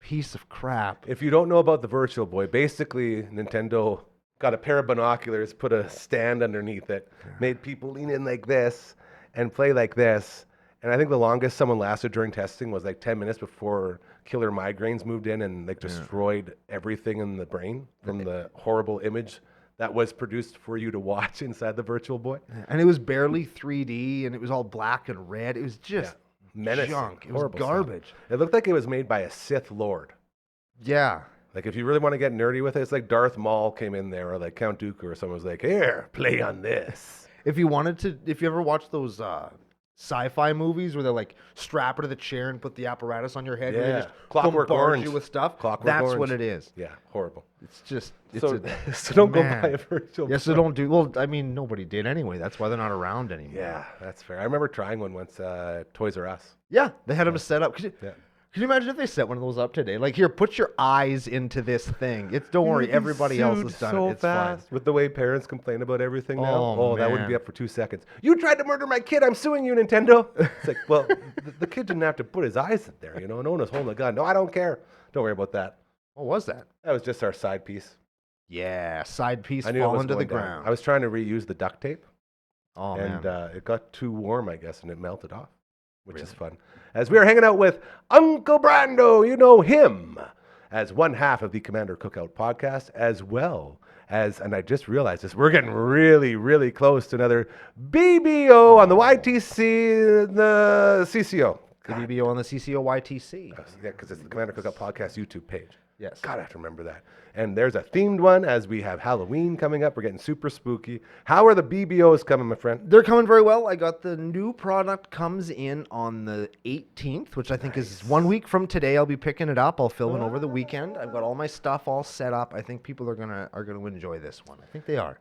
piece of crap. If you don't know about the Virtual Boy, basically Nintendo got a pair of binoculars, put a stand underneath it, made people lean in like this and play like this. And I think the longest someone lasted during testing was like 10 minutes before killer migraines moved in and like destroyed everything in the brain from the horrible image that was produced for you to watch inside the Virtual Boy. And it was barely 3D, and it was all black and red. It was just menacing, junk. It was horrible garbage. stuff. It looked like it was made by a Sith Lord. Yeah. Like if you really want to get nerdy with it, it's like Darth Maul came in there, or like Count Dooku, or someone was like, "Here, play on this." If you ever watched those sci-fi movies where they're like strap her to the chair and put the apparatus on your head, and they Yeah. just Clockwork bombard Orange. you with stuff. Clockwork That's Orange. what it is. Yeah, horrible. It's just So don't go man. buy a Virtual Yeah, Boy. so don't do. Well, I mean, nobody did anyway. That's why they're not around anymore. Yeah, that's fair. I remember trying one once, Toys R Us. Yeah, they had them set up. Yeah. Could you imagine if they set one of those up today? Like, here, put your eyes into this thing. Don't worry, everybody else has done it. It's fine. With the way parents complain about everything now. Oh, That wouldn't be man. up for 2 seconds. You tried to murder my kid. I'm suing you, Nintendo. It's like, well, the kid didn't have to put his eyes in there. No one was holding a gun. No, I don't care. Don't worry about that. What was that? That was just our side piece. Yeah, side piece I knew it was falling to the going down. ground. I was trying to reuse the duct tape. Oh, and man. it got too warm, I guess, and it melted off, which is fun. As we are hanging out with Uncle Brando, you know him as one half of the Commander Cookout podcast, as well as, and I just realized this, we're getting really, really close to another BBO on the YTC, the CCO. The BBO on the CCO YTC. Yeah, because it's the Commander Cookout podcast YouTube page. Yes. God, I have to remember that. And there's a themed one as we have Halloween coming up. We're getting super spooky. How are the BBOs coming, my friend? They're coming very well. I got the new product comes in on the 18th, which I think is 1 week from today. I'll be picking it up. I'll film it over the weekend. I've got all my stuff all set up. I think people are gonna enjoy this one. I think they are.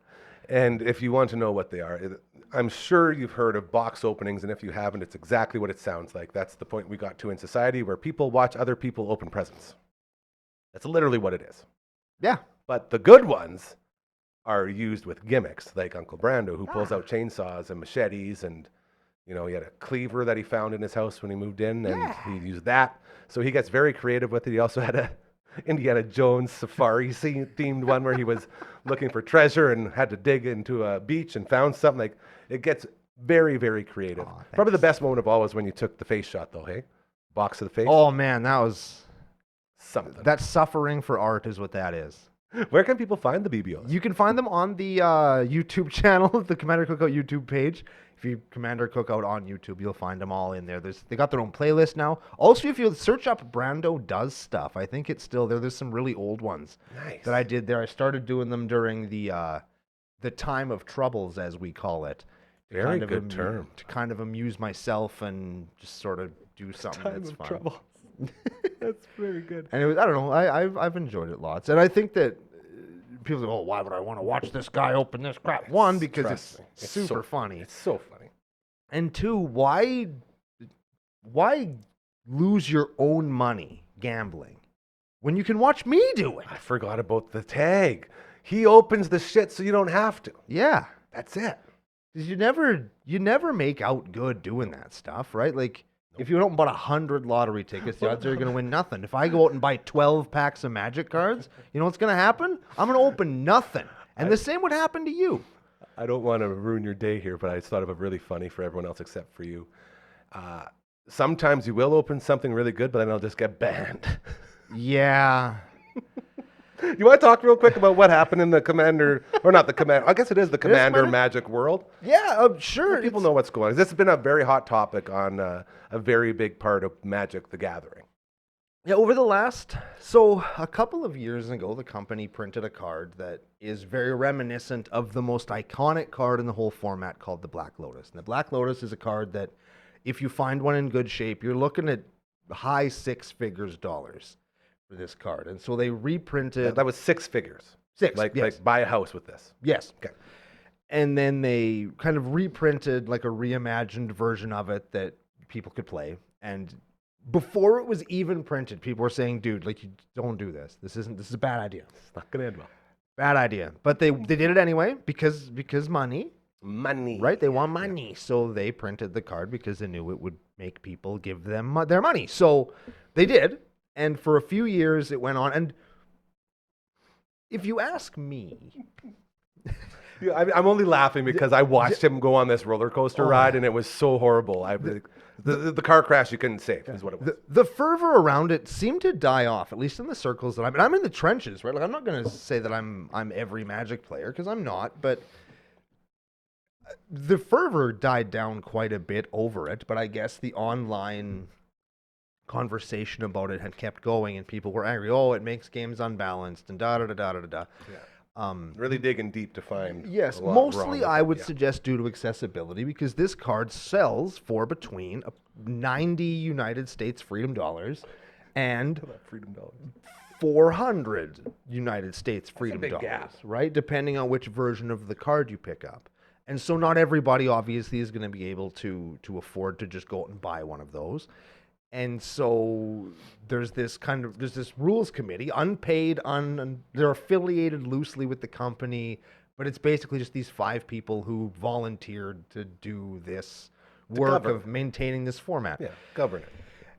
And if you want to know what they are, I'm sure you've heard of box openings, and if you haven't, it's exactly what it sounds like. That's the point we got to in society, where people watch other people open presents. That's literally what it is. Yeah. But the good ones are used with gimmicks, like Uncle Brando, who pulls out chainsaws and machetes, and he had a cleaver that he found in his house when he moved in, and he used that. So he gets very creative with it. He also had a Indiana Jones safari themed one where he was looking for treasure and had to dig into a beach and found something. Like, it gets very, very creative. Probably the best moment of all was when you took the face shot, though. Hey, box of the face. Oh man, that was Something. That's suffering for art is what that is. Where can people find the BBOs? You can find them on the YouTube channel, the Commander Cookout YouTube page. If you Commander Cookout on YouTube, you'll find them all in there. They got their own playlist now. Also, if you search up Brando Does Stuff, I think it's still there. There's some really old ones that I did there. I started doing them during the time of troubles, as we call it. Very good term. To kind of amuse myself and just sort of do something that's fun. Trouble. That's very good. And it was, I don't know, I've enjoyed it lots. And I think that people say, oh, why would I want to watch this guy open this crap? One, because it's super funny. It's so funny. And two, why lose your own money gambling when you can watch me do it? I forgot about the tag. He opens the shit so you don't have to. Yeah. That's it. 'Cause you never make out good doing that stuff, right? Like, if you open about 100 lottery tickets, the odds are you're going to win nothing. If I go out and buy 12 packs of Magic cards, you know what's going to happen? I'm going to open nothing. And the same would happen to you. I don't want to ruin your day here, but I just thought of a really funny for everyone else except for you. Sometimes you will open something really good, but then it'll just get banned. Yeah. You want to talk real quick about what happened in the Commander, or not the Commander, I guess it is the Commander Magic world? Yeah, sure. People know what's going on. This has been a very hot topic on a very big part of Magic the Gathering. Yeah, over the so a couple of years ago, the company printed a card that is very reminiscent of the most iconic card in the whole format called the Black Lotus. And the Black Lotus is a card that, if you find one in good shape, you're looking at high six figures dollars for this card. And so they reprinted. That was six figures. Like buy a house with this. Yes. Okay. And then they kind of reprinted like a reimagined version of it that people could play. And before it was even printed, people were saying, dude, like, you don't do this. This is a bad idea. It's not going to end well. Bad idea. But they did it anyway because money. Money. Right? They want money. So they printed the card because they knew it would make people give them their money. So they did. And for a few years it went on. And if you ask me... Yeah, I'm only laughing because I watched him go on this roller coaster ride, and it was so horrible. The car crash you couldn't save is what it was. The fervor around it seemed to die off, at least in the circles that I'm in the trenches, right? Like, I'm not going to say that I'm every Magic player, because I'm not, but the fervor died down quite a bit over it. But I guess the online conversation about it had kept going, and people were angry. Oh, it makes games unbalanced, and da-da-da-da-da-da. Yeah. Really digging deep to find. Yes, mostly I would suggest due to accessibility, because this card sells for between 90 United States Freedom Dollars and $400 United States Freedom Dollars, gap. Right? Depending on which version of the card you pick up. And so not everybody obviously is going to be able to afford to just go out and buy one of those. And so there's this rules committee, unpaid, they're affiliated loosely with the company, but it's basically just these 5 people who volunteered to do this work of maintaining this format. Yeah, govern it.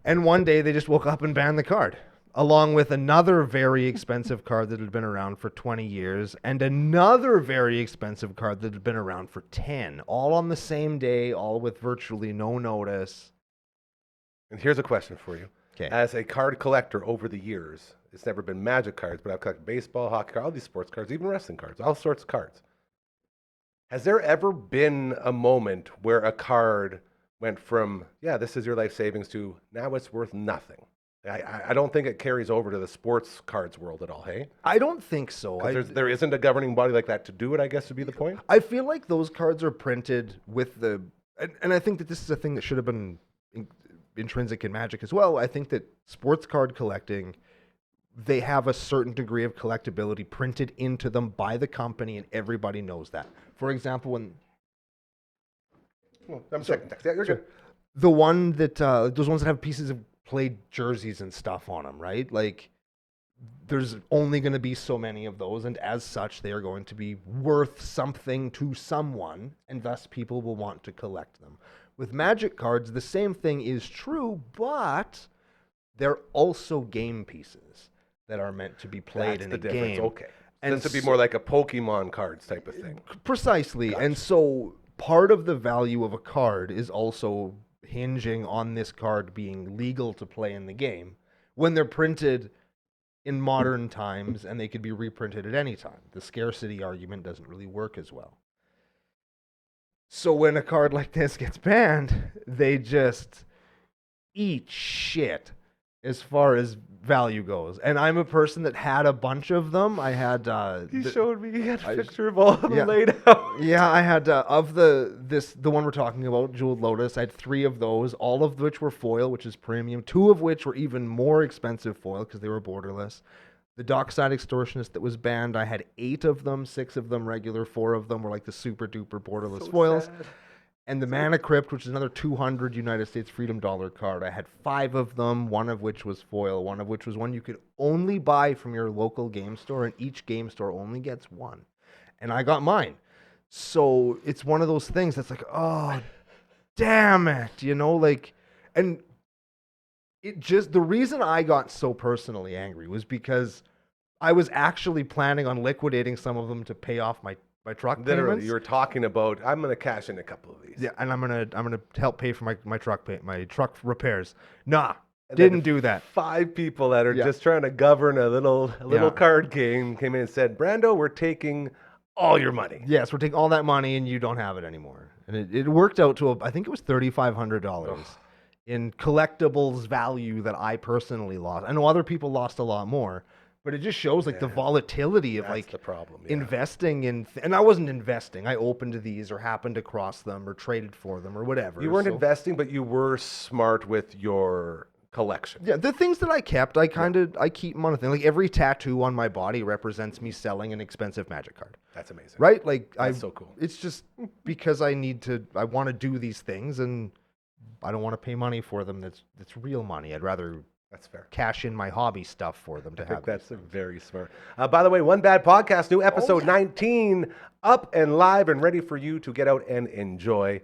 And one day they just woke up and banned the card, along with another very expensive card that had been around for 20 years and another very expensive card that had been around for 10, all on the same day, all with virtually no notice. And here's a question for you. Okay. As a card collector over the years, it's never been Magic cards, but I've collected baseball, hockey cards, all these sports cards, even wrestling cards, all sorts of cards. Has there ever been a moment where a card went from, yeah, this is your life savings, to now it's worth nothing? I don't think it carries over to the sports cards world at all, hey? I don't think so. There isn't a governing body like that to do it, I guess, would be the point. I feel like those cards are printed with the... And I think that this is a thing that should have been intrinsic in Magic as well. I think that sports card collecting, they have a certain degree of collectability printed into them by the company, and everybody knows that. For example, when I'm checking text. Yeah, you're good. The one that those ones that have pieces of played jerseys and stuff on them, right? Like, there's only going to be so many of those, and as such, they are going to be worth something to someone, and thus people will want to collect them. With Magic cards, the same thing is true, but they're also game pieces that are meant to be played in a game. Okay. And this would be more like a Pokemon cards type of thing. Precisely. Gotcha. And so part of the value of a card is also hinging on this card being legal to play in the game. When they're printed in modern times, and they could be reprinted at any time. The scarcity argument doesn't really work as well. So when a card like this gets banned, they just eat shit as far as value goes. And I'm a person that had a bunch of them. I had He showed me. He had a picture of all of them laid out. yeah, I had of the one we're talking about, Jeweled Lotus. I had 3 of those, all of which were foil, which is premium. 2 of which were even more expensive foil because they were borderless. The Dockside Extortionist that was banned, I had 8 of them, 6 of them regular, 4 of them were like the super duper borderless foils. Sad. And the Mana Crypt, which is another 200 United States Freedom Dollar card, I had 5 of them, one of which was foil, one of which was one you could only buy from your local game store, and each game store only gets one. And I got mine. So it's one of those things that's like, oh, damn it, and it just, the reason I got so personally angry was because I was actually planning on liquidating some of them to pay off my truck Literally, payments. you were talking about, I'm going to cash in a couple of these. Yeah, and I'm gonna help pay for my truck repairs. Nah, And didn't then do that. 5 people that are Yeah. just trying to govern a little Yeah. card game came in and said, Brando, we're taking all your money. Yes, we're taking all that money and you don't have it anymore. And it worked out to I think it was $3,500 in collectibles value that I personally lost. I know other people lost a lot more. But it just shows the volatility of That's the problem. Yeah. investing in, and I wasn't investing. I opened these or happened across them or traded for them or whatever. You weren't So- investing, but you were smart with your collection. Yeah, the things that I kept, I keep them on a thing. Like every tattoo on my body represents me selling an expensive Magic card. That's amazing. Right? That's so cool. It's just because I want to do these things and I don't want to pay money for them. That's real money. I'd rather That's fair. cash in my hobby stuff for them to I have. think that's very smart. By the way, One Bad Podcast, new episode 19, up and live and ready for you to get out and enjoy.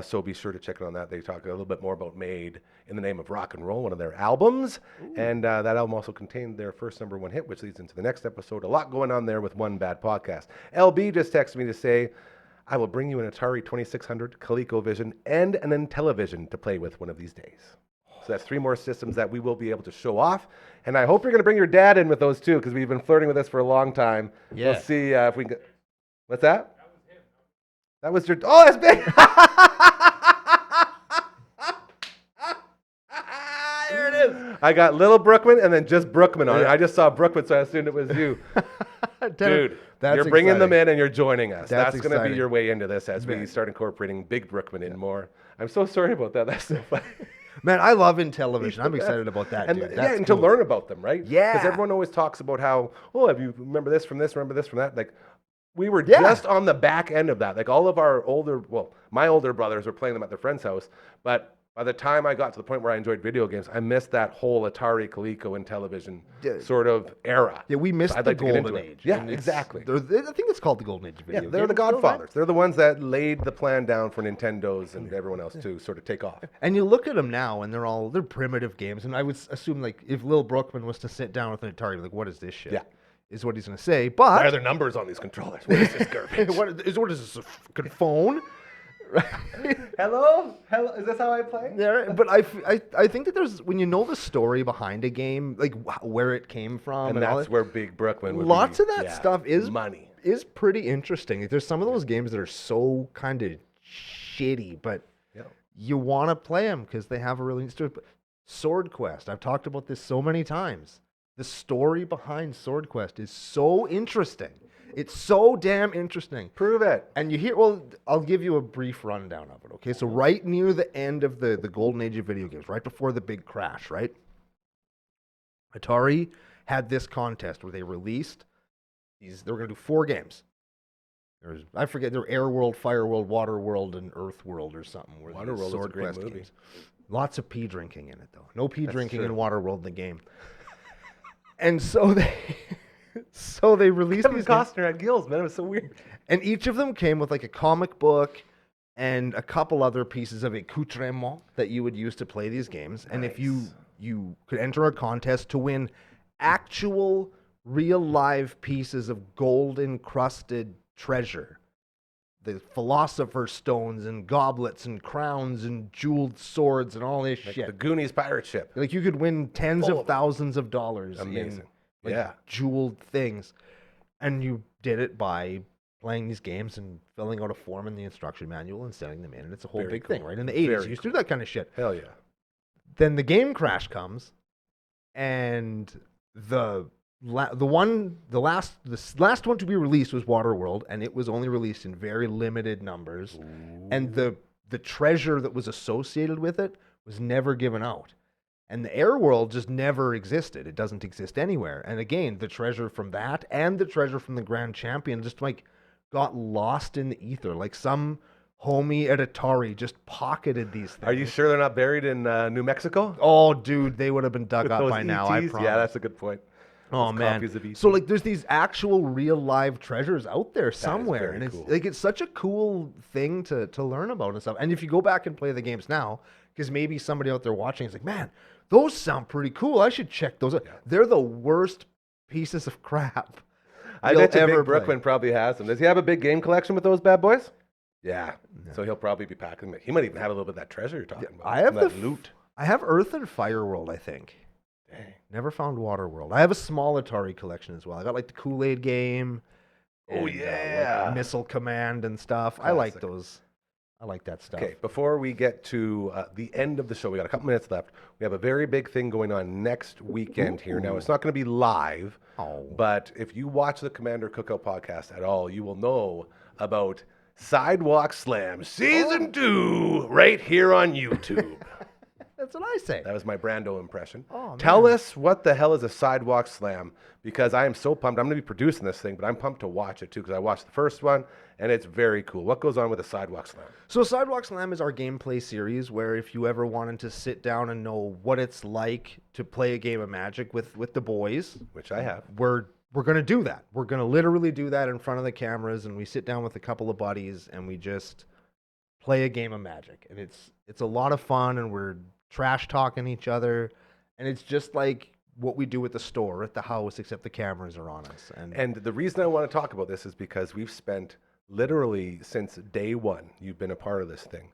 So be sure to check it on that. They talk a little bit more about Made in the Name of Rock and Roll, one of their albums. And that album also contained their first #1 hit, which leads into the next episode. A lot going on there with One Bad Podcast. LB just texted me to say, I will bring you an Atari 2600, ColecoVision, and an Intellivision to play with one of these days. So that's 3 more systems that we will be able to show off. And I hope you're going to bring your dad in with those too, because we've been flirting with this for a long time. Yeah. We'll see if we can get... What's that? That was him. That was your... Oh, that's big! There it is. I got Little Brookman and then just Brookman on it. I just saw Brookman, so I assumed it was you. Dude, That's you're bringing them exciting. in and you're joining us. That's That's going to be exciting. your way into this as we start incorporating Big Brookman in more. I'm so sorry about that. That's so funny. Man, I love Intellivision. I'm excited about that, And dude. yeah, That's and cool. to learn about them, right? Yeah. Because everyone always talks about how, have you remember this from this, remember this from that? Like, we were Yeah. just on the back end of that. Like, all of our my older brothers were playing them at their friend's house. But by the time I got to the point where I enjoyed video games, I missed that whole Atari, Coleco, and television sort of era. Yeah, we missed So I'd the like to get into golden it. age. Yeah, and it's- exactly. I think it's called the golden age of video Yeah, they're the games, right? godfathers. They're the ones that laid the plan down for Nintendos and everyone else to sort of take off. And you look at them now, and they're primitive games. And I would assume, if Lil Brookman was to sit down with an Atari, like, what is this shit? Yeah. Is what he's going to say. Why are But there numbers on these controllers? What is this garbage? what is this, a fucking phone? Hello? Is this how I play? Yeah, but I think that there's, when you know the story behind a game, like where it came from, And all that's that, where Big Brookman would lots be. of that Yeah, stuff is money. is pretty interesting. Like, there's some of those games that are so kind of shitty, but Yeah. you want to play them because they have a really neat story. But Sword Quest, I've talked about this so many times. The story behind Sword Quest is so interesting. It's so damn interesting. Prove it. And you hear, I'll give you a brief rundown of it, okay? So right near the end of the golden age of video games, right before the big crash, right? Atari had this contest where they released they were going to do 4 games. I forget, there were Air World, Fire World, Water World, and Earth World or something. Were Water these World is a Sword great Quest movie. games. Lots of pee drinking in it, though. No pee drinking true. in Water World, the game. And so they released Kevin these games. Costner had gills, man. It was so weird. And each of them came with like a comic book and a couple other pieces of accoutrement that you would use to play these games. And if you could enter a contest to win actual real live pieces of gold encrusted treasure, the philosopher's stones and goblets and crowns and jeweled swords and all this Like shit. the Goonies pirate ship. Like you could win tens Full of of them. thousands of dollars Amazing. like Yeah. jeweled things, and you did it by playing these games and filling out a form in the instruction manual and sending them in, and it's a whole Very big thing, cool. right? In the 80s, Very you used to do that kind of shit. Hell yeah. Then the game crash comes, and the last one to be released was Waterworld, and it was only released in very limited numbers, and the treasure that was associated with it was never given out. And the Air World just never existed. It doesn't exist anywhere. And again, the treasure from that and the treasure from the Grand Champion just like got lost in the ether. Like some homie at Atari just pocketed these things. Are you sure they're not buried in New Mexico? Oh, dude, they would have been dug With up those by now, I ETs? promise. Yeah, that's a good point. Oh Those man! copies of ET. So like, there's these actual real live treasures out there somewhere, very and it's cool. like it's such a cool thing to learn about and stuff. And if you go back and play the games now, because maybe somebody out there watching is like, man, those sound pretty cool. I should check those out. They're the worst pieces of crap. I you'll bet you ever Big Brooklyn play. probably has them. Does he have a big game collection with those bad boys? Yeah. So he'll probably be packing them. He might even have a little bit of that treasure you're talking about. I have Some of that loot. I have Earth and Fire World, I think. Dang. Never found Water World. I have a small Atari collection as well. I got like the Kool-Aid game. Oh, and, yeah. like Missile Command and stuff. I like Classic. those. I like that stuff. Okay, before we get to the end of the show, we got a couple minutes left. We have a very big thing going on next weekend here. Now, it's not going to be live, but if you watch the Commander Cookout podcast at all, you will know about Sidewalk Slam Season 2 right here on YouTube. That's what I say. That was my Brando impression. Oh, Tell man. us what the hell is a Sidewalk Slam, because I am so pumped. I'm going to be producing this thing, but I'm pumped to watch it too, because I watched the first one, and it's very cool. What goes on with a Sidewalk Slam? So Sidewalk Slam is our gameplay series where if you ever wanted to sit down and know what it's like to play a game of Magic with the boys, Which I have. we're going to do that. We're going to literally do that in front of the cameras, and we sit down with a couple of buddies and we just play a game of Magic. And it's a lot of fun, and we're trash talking each other, and it's just like what we do at the store, at the house, except the cameras are on us. And the reason I want to talk about this is because we've spent literally since day one, you've been a part of this thing.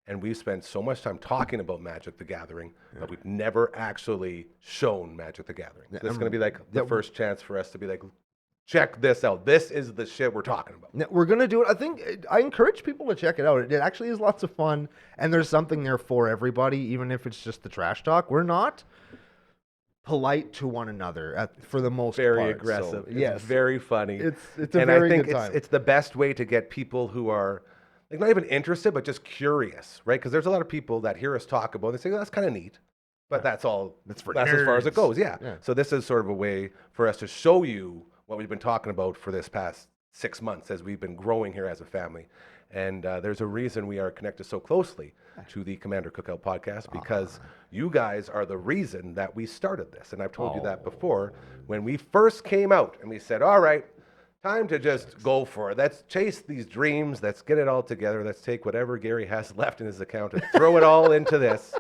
And we've spent so much time talking about Magic the Gathering, but we've never actually shown Magic the Gathering. So this is going to be like the first chance for us to be like, check this out. This is the shit we're talking about. Now, we're going to do it. I think I encourage people to check it out. It actually is lots of fun, and there's something there for everybody, even if it's just the trash talk. We're not polite to one another for the most Very part. aggressive. So, It's yes. very funny. It's a and very I think good time. it's the best way to get people who are like not even interested, but just curious, right? Because there's a lot of people that hear us talk about, they say, oh, that's kind of neat. But that's all. That's for as far as it nerds. goes. Yeah. Yeah. So this is sort of a way for us to show you what we've been talking about for this past 6 months as we've been growing here as a family. And there's a reason we are connected so closely to the Commander Cookout podcast, because you guys are the reason that we started this. And I've told you that before when we first came out and we said, all right, time to just go for it. Let's chase these dreams. Let's get it all together. Let's take whatever Gary has left in his account and throw it all into this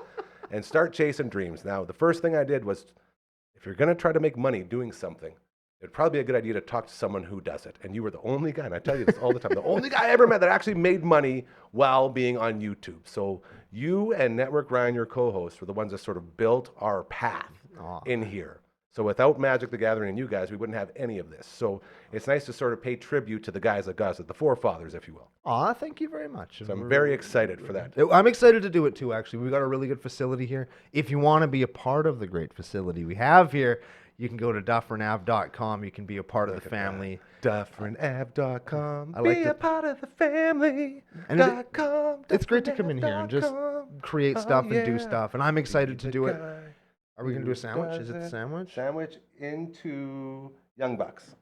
and start chasing dreams. Now, the first thing I did was, if you're going to try to make money doing something, it'd probably be a good idea to talk to someone who does it. And you were the only guy, and I tell you this all the time, the only guy I ever met that actually made money while being on YouTube. So you and Network Ryan, your co-host, were the ones that sort of built our path in here. So without Magic the Gathering and you guys, we wouldn't have any of this. So it's nice to sort of pay tribute to the guys that got us, the forefathers, if you will. Aw, thank you very much. So I'm very excited for that. I'm excited to do it too, actually. We've got a really good facility here. If you want to be a part of the great facility we have here, you can go to dufferinave.com. You can be a part of the family. Dufferinave.com. I like Be to- a part of the family. And it's great to come in here and just create stuff and do yeah. stuff. And I'm excited to The do it. guy Are we going to do a who sandwich? does Is it the it. sandwich? Sandwich into Young Bucks.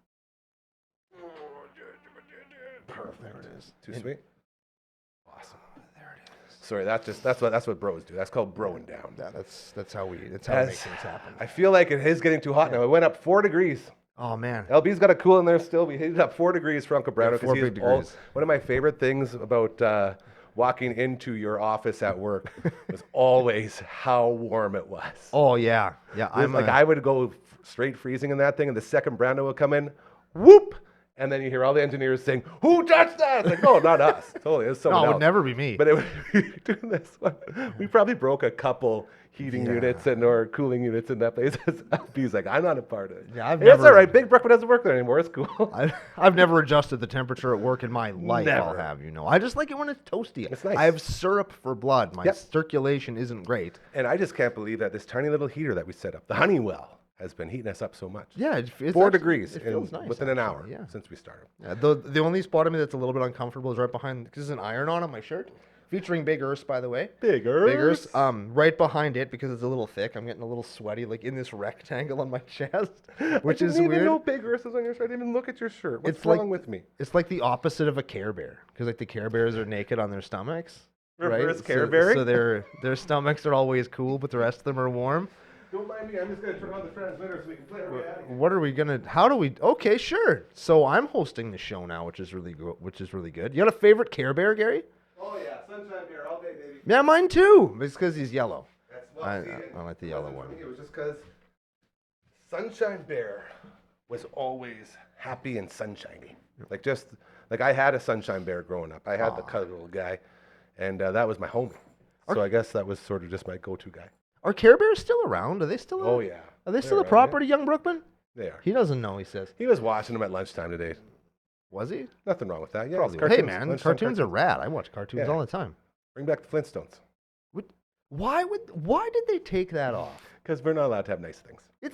Perfect. There it is. Too sweet. Awesome. There it is. Sorry, that's what bros do. That's called broing down. Yeah, that's how we make things happen. I feel like it is getting too hot now. It went up 4 degrees. Oh man. LB's got a cool in there still. We heated up 4 degrees for Uncle Brando. Yeah, 4 big degrees. One of my favorite things about walking into your office at work was always how warm it was. Oh yeah. Yeah, I would go straight freezing in that thing, and the second Brando would come in, whoop, and then you hear all the engineers saying, "Who touched that?" It's like, "Oh, not us. Totally, it was someone No, it else." would never be me. But it would be doing this one. We probably broke a couple heating units and or cooling units in that place. LB's like, I'm not a part of it. Yeah, I've Hey, it's never- all right. Big Brookman doesn't work there anymore. It's cool. I've never adjusted the temperature at work in my life. I'll Never. have you know. I just like it when it's toasty. It's nice. I have syrup for blood. My Yep. circulation isn't great. And I just can't believe that this tiny little heater that we set up, the Honeywell, has been heating us up so much. Yeah, it's 4 actually- degrees It feels in, nice, within an hour actually, Yeah. since we started. Yeah, the only spot of me that's a little bit uncomfortable is right behind, because there's an iron on my shirt, featuring Big Earth, by the way. Big Big Earth. Right behind it, because it's a little thick, I'm getting a little sweaty, like in this rectangle on my chest, which is I didn't even weird. know Big Earth is on your shirt. I didn't even look at your shirt. What's It's like- wrong with me? It's like the opposite of a Care Bear, because like the Care Bears are naked on their stomachs. Reverse right? Care So- Bearing? So their stomachs are always cool, but the rest of them are warm. Don't mind me. I'm just going to turn on the transmitter so we can play our way out of here. What are we gonna? How do we? Okay, sure. So I'm hosting the show now, which is really good. You got a favorite Care Bear, Gary? Oh, yeah. Sunshine Beer all day, baby. Yeah, mine too. It's because he's yellow. That's I like the yellow one. It was just because Sunshine Bear was always happy and sunshiny. Like I had a Sunshine Bear growing up. I had the cuddle guy, and that was my homie. So I guess that was sort of just my go-to guy. Are Care Bears still around? Are they still? Oh, yeah. Are they They're still a around, yeah. property, young Brookman? They are. He doesn't know. He says. He was watching them at lunchtime today. Was he? Nothing wrong with that. Yeah, Probably. it's Hey cartoons. man, Lunchtime cartoons are rad. I watch cartoons Yeah. all the time. Bring back the Flintstones. Why did they take that off? Because we're not allowed to have nice things. It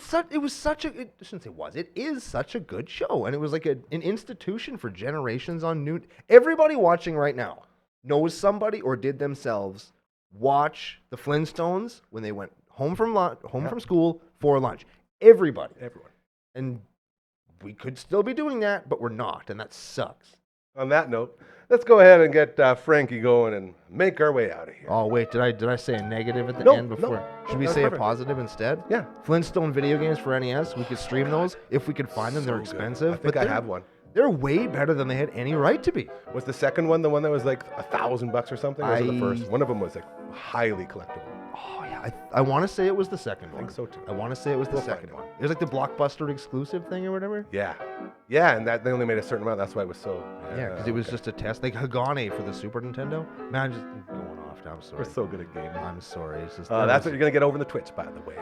is such a good show, and it was like an institution for generations on new. Everybody watching right now knows somebody or did themselves watch the Flintstones when they went home from from school for lunch. Everybody, Everyone. and we could still be doing that, but we're not, and that sucks. On that note, let's go ahead and get Frankie going and make our way out of here. Oh wait, did I say a negative at the No, end no. before? Should we That's say perfect. a positive instead? Yeah. Flintstone video games for NES. We could stream those if we could find them. They're So good. expensive, I think I they're- have one. They're way better than they had any right to be. Was the second one the one that was like $1,000 or something? Or was it the I- first? One of them was like highly collectible. Oh yeah, I want to say it was the second one. think so, too. I want to say it was the We'll find second it. one. It was like the Blockbuster exclusive thing or whatever. Yeah. Yeah, and that they only made a certain amount. That's why it was so. Yeah, because it was just a test, like Hagane for the Super Nintendo. Man, I'm just going off. I'm We're sorry. so good at gaming. I'm sorry. It's just That's what you're going to get over in the Twitch, by the way.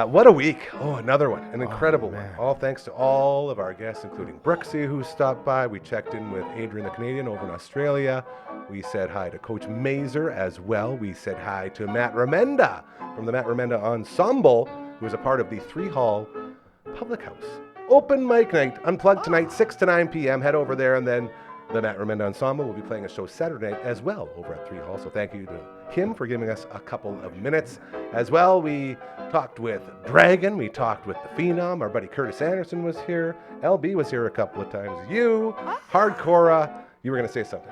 What a week. Oh, another one. An incredible one. man. All thanks to all of our guests, including Brooksy, who stopped by. We checked in with Adrian the Canadian over in Australia. We said hi to Coach Mazer as well. We said hi to Matt Remenda from the Matt Remenda Ensemble, who is a part of the 3 Hall Public House. Open mic night, unplugged tonight, 6 to 9 p.m. Head over there, and then the Matt Remenda Ensemble will be playing a show Saturday night as well over at 3 Hall. So thank you to him for giving us a couple of minutes. As well, we talked with Dragon, we talked with the Phenom, our buddy Curtis Anderson was here, LB was here a couple of times, you, Hardcora, you were going to say something.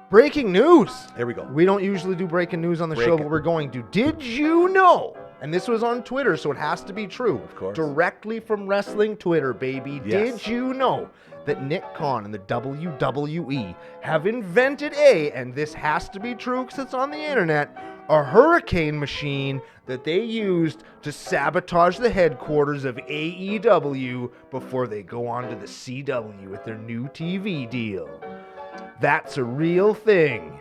breaking news. Here we go. We don't usually do breaking news on the Break show, it. but we're going to. Did you know? And this was on Twitter, so it has to be true. Of course. Directly from wrestling Twitter, baby. Yes. Did you know that Nick Khan and the WWE have invented and this has to be true because it's on the internet, a hurricane machine that they used to sabotage the headquarters of AEW before they go on to the CW with their new TV deal. That's a real thing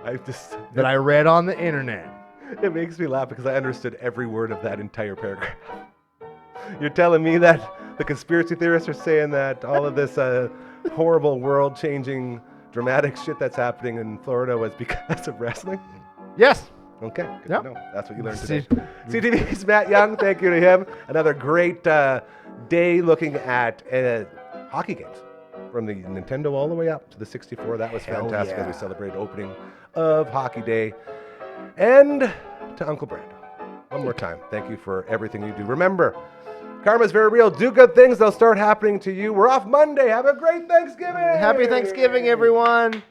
that I read on the internet. It makes me laugh because I understood every word of that entire paragraph. You're telling me that the conspiracy theorists are saying that all of this horrible world-changing dramatic shit that's happening in Florida was because of wrestling? Yes. Okay, good Yep. to know. That's what you learned today. CTV's Matt Young, thank you to him. Another great day looking at hockey games from the Nintendo all the way up to the 64. That was Hell fantastic as we yeah. celebrated opening of Hockey Day. And to Uncle Brando, one more time, thank you for everything you do. Remember, karma's very real. Do good things. They'll start happening to you. We're off Monday. Have a great Thanksgiving. Happy Thanksgiving, everyone.